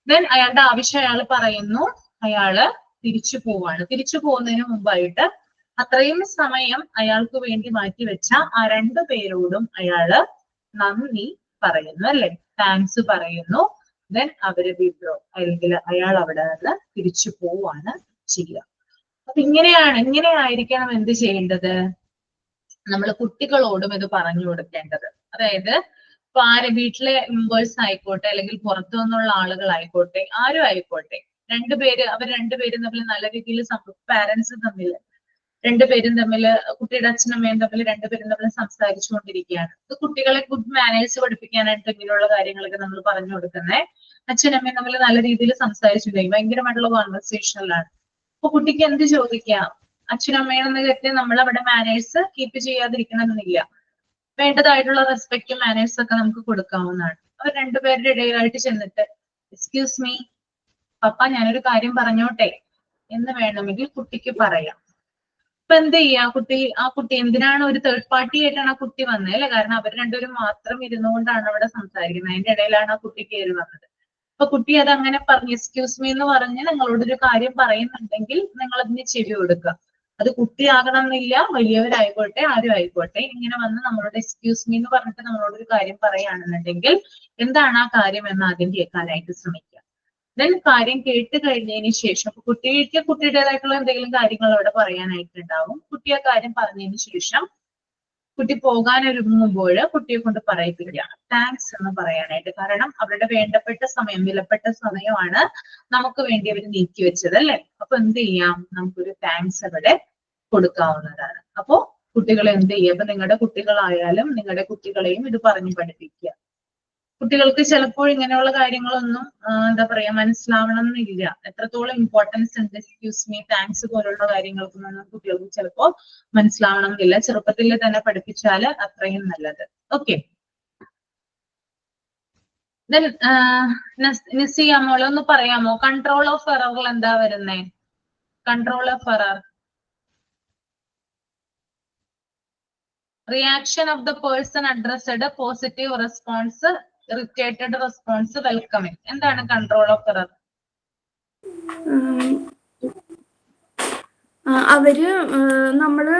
ദെൻ അയാളുടെ ആവശ്യം അയാൾ പറയുന്നു, അയാള് തിരിച്ചു പോവാണ്. തിരിച്ചു പോകുന്നതിന് മുമ്പായിട്ട് അത്രയും സമയം അയാൾക്ക് വേണ്ടി മാറ്റിവെച്ച ആ രണ്ടു പേരോടും അയാള് നന്ദി പറയുന്നു അല്ലെ, താങ്ക്സ് പറയുന്നു. ദെൻ അവര് വിഡ്രോ, അല്ലെങ്കിൽ അയാൾ അവിടെ നിന്ന് തിരിച്ചു പോവാണ് ചെയ്യുക. അപ്പൊ ഇങ്ങനെയായിരിക്കണം എന്ത് ചെയ്യേണ്ടത്, നമ്മൾ കുട്ടികളോടും ഇത് പറഞ്ഞു കൊടുക്കേണ്ടത്. അതായത് ഇപ്പൊ വീട്ടിലെ മെമ്പേഴ്സ് ആയിക്കോട്ടെ, അല്ലെങ്കിൽ പുറത്തു നിന്നുള്ള ആളുകളായിക്കോട്ടെ, ആരും ആയിക്കോട്ടെ, അവർ രണ്ടുപേരും തമ്മിൽ നല്ല രീതിയിൽ പാരന്റ്സ് തമ്മിൽ രണ്ടുപേരും തമ്മിൽ, കുട്ടിയുടെ അച്ഛനമ്മയും തമ്മിൽ രണ്ടുപേരും തമ്മിൽ സംസാരിച്ചുകൊണ്ടിരിക്കുകയാണ്. ഇത് കുട്ടികളെ ഗുഡ് മാനേഴ്സ് പഠിപ്പിക്കാനായിട്ട് ഇങ്ങനെയുള്ള കാര്യങ്ങളൊക്കെ നമ്മൾ പറഞ്ഞു കൊടുക്കുന്നത്. അച്ഛനമ്മയും തമ്മിൽ നല്ല രീതിയിൽ സംസാരിച്ചിട്ടുണ്ടെങ്കിൽ ഭയങ്കരമായിട്ടുള്ള കോൺവെർസേഷനിലാണ്. അപ്പൊ കുട്ടിക്ക് എന്ത് ചോദിക്കാം, അച്ഛനമ്മയാണെന്ന് കരുതി നമ്മൾ അവിടെ മാനേഴ്സ് കീപ്പ് ചെയ്യാതിരിക്കണമെന്നില്ല. വേണ്ടതായിട്ടുള്ള റെസ്പെക്റ്റും മാനേഴ്സ് ഒക്കെ നമുക്ക് കൊടുക്കാവുന്നതാണ്. അവർ രണ്ടുപേരുടെ ഇടയിലായിട്ട് ചെന്നിട്ട് എക്സ്ക്യൂസ് മീ പപ്പ, ഞാനൊരു കാര്യം പറഞ്ഞോട്ടെ എന്ന് വേണമെങ്കിൽ കുട്ടിക്ക് പറയാം. ഇപ്പൊ എന്ത് ചെയ്യാ, ആ കുട്ടി എന്തിനാണ് ഒരു തേർഡ് പാർട്ടി ആയിട്ടാണ് ആ കുട്ടി വന്നത് അല്ലെ? കാരണം അവർ രണ്ടുപേരും മാത്രം ഇരുന്നുകൊണ്ടാണ് അവിടെ സംസാരിക്കുന്നത്. അതിന്റെ ഇടയിലാണ് ആ കുട്ടി കയറി വന്നത്. അപ്പൊ കുട്ടി അത് അങ്ങനെ പറഞ്ഞു, എക്സ്ക്യൂസ് മീ എന്ന് പറഞ്ഞ് നിങ്ങളോടൊരു കാര്യം പറയുന്നുണ്ടെങ്കിൽ നിങ്ങൾ അതിന് ചെവി കൊടുക്കുക. അത് കുട്ടിയാകണം എന്നില്ല, വലിയവരായിക്കോട്ടെ, ആരും ആയിക്കോട്ടെ. ഇങ്ങനെ വന്ന് നമ്മളോട് എക്സ്ക്യൂസ് മീ എന്ന് പറഞ്ഞിട്ട് നമ്മളോടൊരു കാര്യം പറയുകയാണെന്നുണ്ടെങ്കിൽ എന്താണ് ആ കാര്യം എന്ന് ആദ്യം കേൾക്കാനായിട്ട് ശ്രമിക്കുക. ദെൻ കാര്യം കേട്ട് കഴിഞ്ഞതിന് ശേഷം കുട്ടിക്ക് കുട്ടിയുടേതായിട്ടുള്ള എന്തെങ്കിലും കാര്യങ്ങൾ അവിടെ പറയാനായിട്ടുണ്ടാവും. കുട്ടി ആ കാര്യം പറഞ്ഞതിന് ശേഷം കുട്ടി പോകാനൊരുങ്ങുമ്പോൾ കുട്ടിയെ കൊണ്ട് പറയിപ്പിക്കുക താങ്ക്സ് എന്ന് പറയാനായിട്ട്. കാരണം അവരുടെ വേണ്ടപ്പെട്ട സമയം, വിലപ്പെട്ട സമയമാണ് നമുക്ക് വേണ്ടി അവർ നീക്കി വെച്ചത് അല്ലെ? അപ്പൊ എന്ത് ചെയ്യാം, നമുക്കൊരു താങ്ക്സ് അവിടെ കൊടുക്കാവുന്നതാണ്. അപ്പോ കുട്ടികളെ എന്ത് ചെയ്യുക, അപ്പൊ നിങ്ങളുടെ കുട്ടികളായാലും നിങ്ങളുടെ കുട്ടികളെയും ഇത് പറഞ്ഞു പഠിപ്പിക്കുക. കുട്ടികൾക്ക് ചിലപ്പോൾ ഇങ്ങനെയുള്ള കാര്യങ്ങളൊന്നും എന്താ പറയാ മനസ്സിലാവണം എന്നില്ല. എത്രത്തോളം ഇമ്പോർട്ടൻസ് ഉണ്ട് എക്സ്ക്യൂസ് മീ, താങ്ക്സ് പോലുള്ള കാര്യങ്ങൾക്കൊന്നും കുട്ടികൾക്ക് ചിലപ്പോൾ മനസ്സിലാവണം എന്നില്ല. ചെറുപ്പത്തിൽ തന്നെ പഠിപ്പിച്ചാല് അത്രയും നല്ലത്. ഓക്കെ, ദെൻ നിസിയ മോളെ ഒന്ന് പറയാമോ, കൺട്രോൾ ഓഫ് എററിൽ എന്താ വരുന്നേ? Control of error, reaction of the person addressed, positive response, irritated response, welcoming. എന്താണ് കൺട്രോൾ ഓഫ് എറർ? അവര് നമ്മള്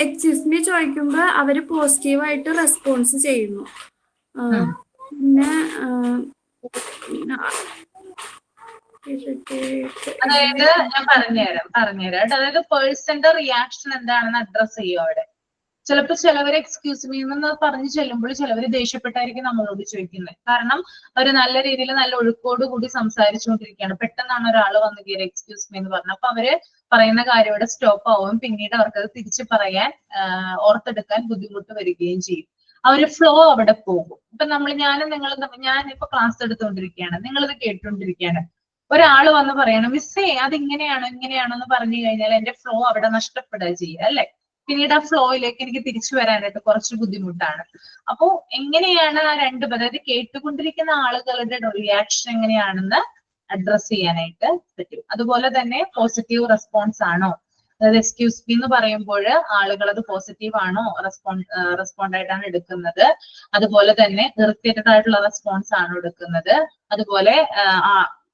എക്സ്ക്യൂസ് മീ ചോദിക്കുമ്പോ അവര് പോസിറ്റീവായിട്ട് റെസ്പോൺസ് ചെയ്യുന്നു. പിന്നെ അതായത് ഞാൻ പറഞ്ഞുതരാം. അതായത് പേഴ്സന്റെ റിയാക്ഷൻ എന്താണെന്ന് അഡ്രസ് ചെയ്യും അവിടെ. ചിലപ്പോ ചിലവര് എക്സ്ക്യൂസ് മീ എന്ന് പറഞ്ഞു ചെല്ലുമ്പോൾ ചിലവര് ദേഷ്യപ്പെട്ടായിരിക്കും നമ്മളോട് ചോദിക്കുന്നത്. കാരണം അവര് നല്ല രീതിയിൽ നല്ല ഒഴുക്കോട് കൂടി സംസാരിച്ചുകൊണ്ടിരിക്കുകയാണ്. പെട്ടെന്നാണ് ഒരാൾ വന്ന് കയറി എക്സ്ക്യൂസ് മീ എന്ന് പറഞ്ഞു. അപ്പൊ അവര് പറയുന്ന കാര്യം ഇവിടെ സ്റ്റോപ്പ് ആവും. പിന്നീട് അവർക്കത് തിരിച്ചു പറയാൻ ഓർത്തെടുക്കാൻ ബുദ്ധിമുട്ട് വരികയും ചെയ്യും. ആ ഒരു ഫ്ലോ അവിടെ പോകും. ഇപ്പൊ ഞാനിപ്പോ ക്ലാസ് എടുത്തുകൊണ്ടിരിക്കുകയാണ്, നിങ്ങളിത് കേട്ടുകൊണ്ടിരിക്കുകയാണ്. ഒരാൾ വന്ന് പറയണം മിസ്സേ അത് ഇങ്ങനെയാണോ ഇങ്ങനെയാണോ എന്ന് പറഞ്ഞു കഴിഞ്ഞാൽ എന്റെ ഫ്ലോ അവിടെ നഷ്ടപ്പെടുക ചെയ്യുക അല്ലെ. പിന്നീട് ആ ഫ്ലോയിലേക്ക് എനിക്ക് തിരിച്ചു വരാനായിട്ട് കുറച്ച് ബുദ്ധിമുട്ടാണ്. അപ്പോ എങ്ങനെയാണ് ആ അതായത് കേട്ടുകൊണ്ടിരിക്കുന്ന ആളുകളുടെ റിയാക്ഷൻ എങ്ങനെയാണെന്ന് അഡ്രസ് ചെയ്യാനായിട്ട് പറ്റും. അതുപോലെ തന്നെ പോസിറ്റീവ് റെസ്പോൺസ് ആണോ, അതായത് എക്സ്ക്യൂസ് മീ എന്ന് പറയുമ്പോൾ ആളുകൾ അത് പോസിറ്റീവ് ആണോ റെസ്പോണ്ട് ആയിട്ടാണ് എടുക്കുന്നത്. അതുപോലെ തന്നെ ഇറിറ്റേറ്റഡ് ആയിട്ടുള്ള റെസ്പോൺസ് ആണോ എടുക്കുന്നത്. അതുപോലെ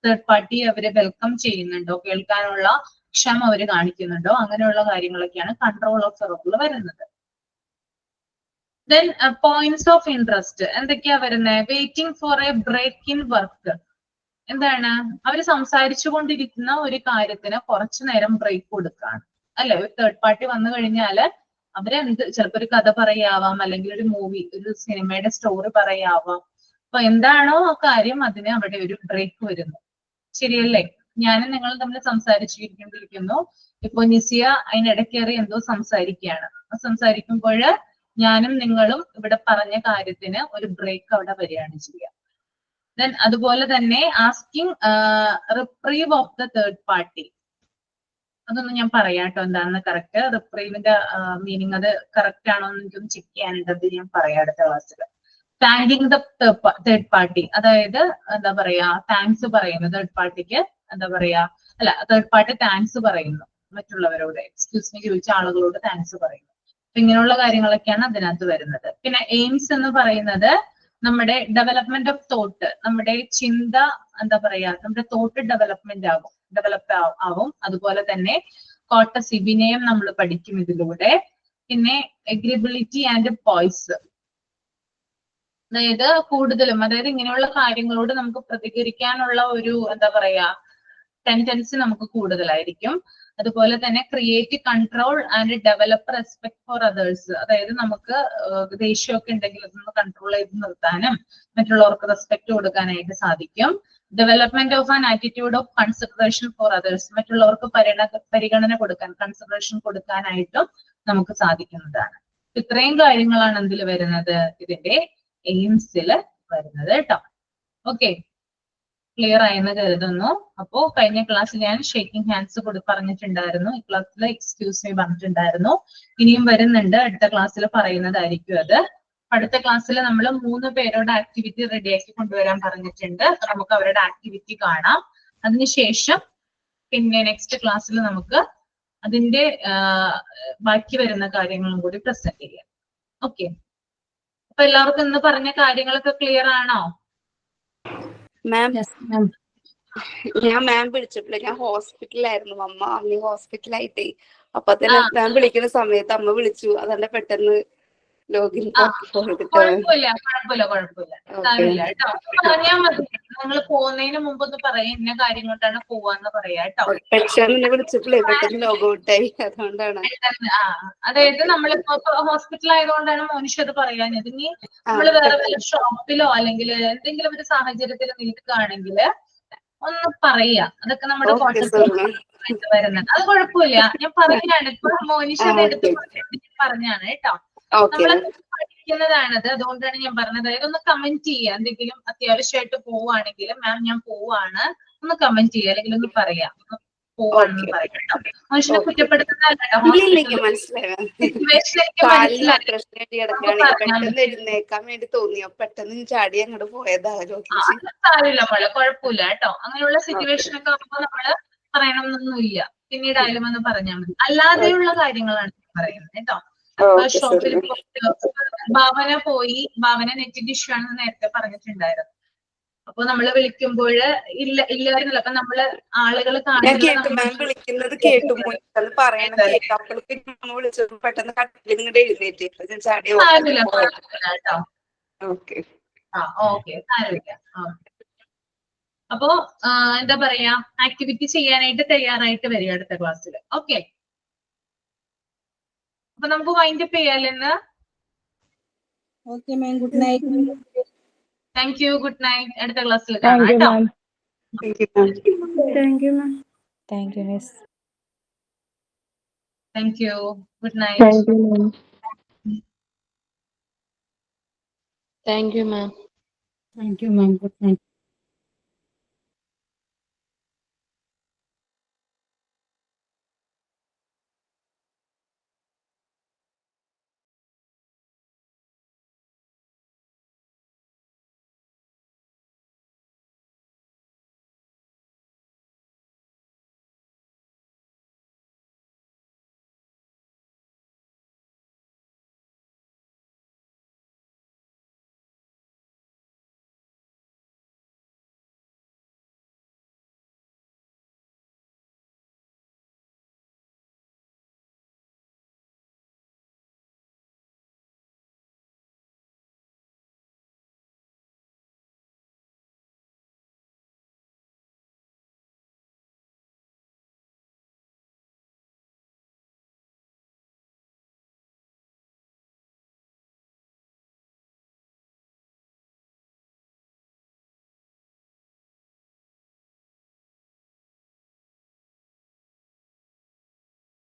തേർഡ് പാർട്ടി അവരെ വെൽക്കം ചെയ്യുന്നുണ്ടോ, കേൾക്കാനുള്ള ക്ഷമ അവര് കാണിക്കുന്നുണ്ടോ, അങ്ങനെയുള്ള കാര്യങ്ങളൊക്കെയാണ് കൺട്രോൾ ഓഫ് എററിൽ വരുന്നത്. ദെൻ പോയിന്റ്സ് ഓഫ് ഇൻട്രസ്റ്റ് എന്തൊക്കെയാ വരുന്നത്? Waiting for a break in work. എന്താണ്? അവര് സംസാരിച്ചു കൊണ്ടിരിക്കുന്ന ഒരു കാര്യത്തിന് കുറച്ചു നേരം ബ്രേക്ക് കൊടുക്കുകയാണ് അല്ലെ. ഒരു തേർഡ് പാർട്ടി വന്നു കഴിഞ്ഞാല് അവരെന്ത് ചിലപ്പോ ഒരു കഥ പറയാവാം, അല്ലെങ്കിൽ ഒരു ഒരു സിനിമയുടെ സ്റ്റോറി പറയാവാം. അപ്പൊ എന്താണോ ആ കാര്യം അതിന് അവിടെ ഒരു ബ്രേക്ക് വരുന്നു. ശരിയല്ലേ? ഞാനും നിങ്ങളും തമ്മിൽ സംസാരിച്ചുകൊണ്ടിരിക്കുന്നു. ഇപ്പൊ നിസിയ അതിനിടയ്ക്കേറി എന്തോ സംസാരിക്കുകയാണ്. സംസാരിക്കുമ്പോൾ ഞാനും നിങ്ങളും ഇവിടെ പറഞ്ഞ കാര്യത്തിന് ഒരു ബ്രേക്ക് അവിടെ വരികയാണ് ചെയ്യുക. ദെൻ അതുപോലെ തന്നെ asking reprieve of the third party. അതൊന്നും ഞാൻ പറയാം കേട്ടോ എന്താണെന്ന് കറക്റ്റ്. റിപ്രീവിന്റെ മീനിങ് അത് കറക്റ്റ് ആണോ എന്ന് എനിക്കൊന്ന് ചെക്ക് ചെയ്യാനുണ്ടത് ഞാൻ പറയാം അടുത്ത ക്ലാസ്സിൽ. താങ്കിങ് ദ തേർഡ് പാർട്ടി, അതായത് എന്താ പറയാ താങ്ക്സ് പറയുന്നു തേർഡ് പാർട്ടിക്ക്. എന്താ പറയാ തേർഡ് പാർട്ടി താങ്ക്സ് പറയുന്നു മറ്റുള്ളവരോട്. എക്സ്ക്യൂസ് മീ ചോദിച്ച ആളുകളോട് താങ്ക്സ് പറയുന്നു. അപ്പൊ ഇങ്ങനെയുള്ള കാര്യങ്ങളൊക്കെയാണ് അതിനകത്ത് വരുന്നത്. പിന്നെ എയിംസ് എന്ന് പറയുന്നത് നമ്മുടെ ഡെവലപ്മെന്റ് ഓഫ് തോട്ട്, നമ്മുടെ ചിന്ത എന്താ പറയാ നമ്മുടെ തോട്ട് ഡെവലപ്പ് ആവും. അതുപോലെ തന്നെ കോട്ടസി വിനയം നമ്മൾ പഠിക്കും ഇതിലൂടെ. പിന്നെ എഗ്രിബിലിറ്റി ആൻഡ് പോയ്സ്, അതായത് കൂടുതലും അതായത് ഇങ്ങനെയുള്ള കാര്യങ്ങളോട് നമുക്ക് പ്രതികരിക്കാനുള്ള ഒരു എന്താ പറയാ ടെൻഡൻസി നമുക്ക് കൂടുതലായിരിക്കും. അതുപോലെ തന്നെ create control and develop respect for others, അതായത് നമുക്ക് ദേഷ്യമൊക്കെ ഉണ്ടെങ്കിൽ അതൊന്ന് കൺട്രോൾ ചെയ്ത് നിർത്താനും മറ്റുള്ളവർക്ക് റെസ്പെക്ട് കൊടുക്കാനായിട്ട് സാധിക്കും. Development of an attitude of consideration for others, മറ്റുള്ളവർക്ക് പരിഗണന കൊടുക്കാൻ കൺസിഡറേഷൻ കൊടുക്കാനായിട്ടും നമുക്ക് സാധിക്കുന്നതാണ്. ഇത്രയും കാര്യങ്ങളാണ് എന്തിൽ വരുന്നത്? ഇതിന്റെ എയിംസിൽ വരുന്നത് കേട്ടോ. ഓക്കെ, ക്ലിയർ ആയെന്ന് കരുതുന്നു. അപ്പോ കഴിഞ്ഞ ക്ലാസ്സിൽ ഞാൻ ഷേക്കിംഗ് ഹാൻഡ്സ് പറഞ്ഞിട്ടുണ്ടായിരുന്നു, ഈ ക്ലാസ്സിൽ എക്സ്ക്യൂസ് മീ പറഞ്ഞിട്ടുണ്ടായിരുന്നു. ഇനിയും വരുന്നുണ്ട്, അടുത്ത ക്ലാസ്സിൽ പറയുന്നതായിരിക്കും അത്. അടുത്ത ക്ലാസ്സിൽ നമ്മൾ 3 പേരുടെ ആക്ടിവിറ്റി റെഡിയാക്കി കൊണ്ടുവരാൻ പറഞ്ഞിട്ടുണ്ട്. നമുക്ക് അവരുടെ ആക്ടിവിറ്റി കാണാം. അതിനുശേഷം പിന്നെ നെക്സ്റ്റ് ക്ലാസ്സിൽ നമുക്ക് അതിന്റെ ബാക്കി വരുന്ന കാര്യങ്ങളും കൂടി പ്രസന്റ് ചെയ്യാം. ഓക്കെ, അപ്പൊ എല്ലാവർക്കും ഇന്ന് പറഞ്ഞ കാര്യങ്ങളൊക്കെ ക്ലിയർ ആണോ? ഞാൻ മാം വിളിച്ചപ്പോഴേ ഞാൻ ഹോസ്പിറ്റലായിരുന്നു. അമ്മ ഹോസ്പിറ്റലായിട്ടേ. അപ്പൊ തന്നെ മാം വിളിക്കുന്ന സമയത്ത് അമ്മ വിളിച്ചു, അതന്നെ പെട്ടെന്ന് ലോഗിൻ കുഴപ്പമില്ല സാരമില്ല കേട്ടോ. പറഞ്ഞാൽ മതി, നിങ്ങൾ പോകുന്നതിന് മുമ്പ് ഒന്ന് പറയാം ഇന്ന കാര്യം കൊണ്ടാണ് പോവാന്ന് പറയാ കേട്ടോ. പെട്ടെന്ന് വിളിച്ചപ്പോഴേ പെട്ടെന്ന് ലോഗ് ഔട്ടായി, അതുകൊണ്ടാണ്. അതായത് നമ്മളിപ്പോ ഹോസ്പിറ്റൽ ആയതുകൊണ്ടാണ് മോനിഷ് അത് പറയാഞ്ഞത്. ഇനി നമ്മൾ വേറെ വല്ല ഷോപ്പിലോ അല്ലെങ്കിൽ എന്തെങ്കിലും ഒരു സാഹചര്യത്തിൽ നിൽക്കുകയാണെങ്കിൽ ഒന്ന് പറയാ. അതൊക്കെ നമ്മുടെ കോട്ടയത്ത് വരുന്നത്, അത് കുഴപ്പമില്ല. ഞാൻ പറയാണ്, ഇപ്പൊ മോനിഷ് അത് എടുത്ത് പറഞ്ഞാണ് കേട്ടോ. നമ്മളത് പഠിക്കുന്നതാണത്, അതുകൊണ്ടാണ് ഞാൻ പറഞ്ഞത്. അതായത് ഒന്ന് കമന്റ് ചെയ്യുക, എന്തെങ്കിലും അത്യാവശ്യമായിട്ട് പോവുകയാണെങ്കിൽ മാം ഞാൻ പോവാണ് ഒന്ന് കമന്റ് ചെയ്യുക, അല്ലെങ്കിൽ ഒന്ന് പറയാം പോവാണെന്ന് പറയാം കേട്ടോ. മനുഷ്യനെ കുറ്റപ്പെടുത്തുന്നതല്ല, സാരമില്ല മോളെ, കുഴപ്പമില്ല കേട്ടോ. അങ്ങനെയുള്ള സിറ്റുവേഷൻ ഒക്കെ ആകുമ്പോൾ നമ്മള് പറയണമെന്നൊന്നുമില്ല, പിന്നീടായാലും എന്ന് പറഞ്ഞാൽ മതി. അല്ലാതെയുള്ള കാര്യങ്ങളാണ് പറയുന്നത് കേട്ടോ. ഷോപ്പിൽ ഭാവന നെറ്റിന്റെ ഇഷ്യൂ ആണെന്ന് നേരത്തെ പറഞ്ഞിട്ടുണ്ടായിരുന്നു. അപ്പൊ നമ്മള് വിളിക്കുമ്പോൾ ഇല്ലായിരുന്നല്ലോ. അപ്പൊ നമ്മള് ആളുകൾ ഞാൻ കേട്ടു മാം വിളിക്കുന്നത് കേട്ടു, അത് പറയണം കേട്ടു. അപ്പോഴേക്കും നമ്മൾ വിളിച്ചപ്പോൾ പെട്ടെന്ന് കട്ടിൽ നിങ്ങളുടെ എഴുന്നേറ്റ് ഞാൻ ചാടി കേട്ടോ. ഓക്കെ. ഓക്കെ, സാരമില്ല. അപ്പോ എന്താ പറയാ, ആക്ടിവിറ്റി ചെയ്യാനായിട്ട് തയ്യാറായിട്ട് വരിക അടുത്ത ക്ലാസ്സിൽ. ഓക്കെ, അപ്പൊ നമുക്ക് വൈൻഡപ്പ് ചെയ്യാലെന്ന്. Okay ma'am, good night. Thank you, good night. അടുത്ത ക്ലാസ്സിൽ കാണാം കേട്ടോ. Thank you ma'am. Thank you miss. Thank you, good night. Thank you ma'am. Thank you ma'am, good night.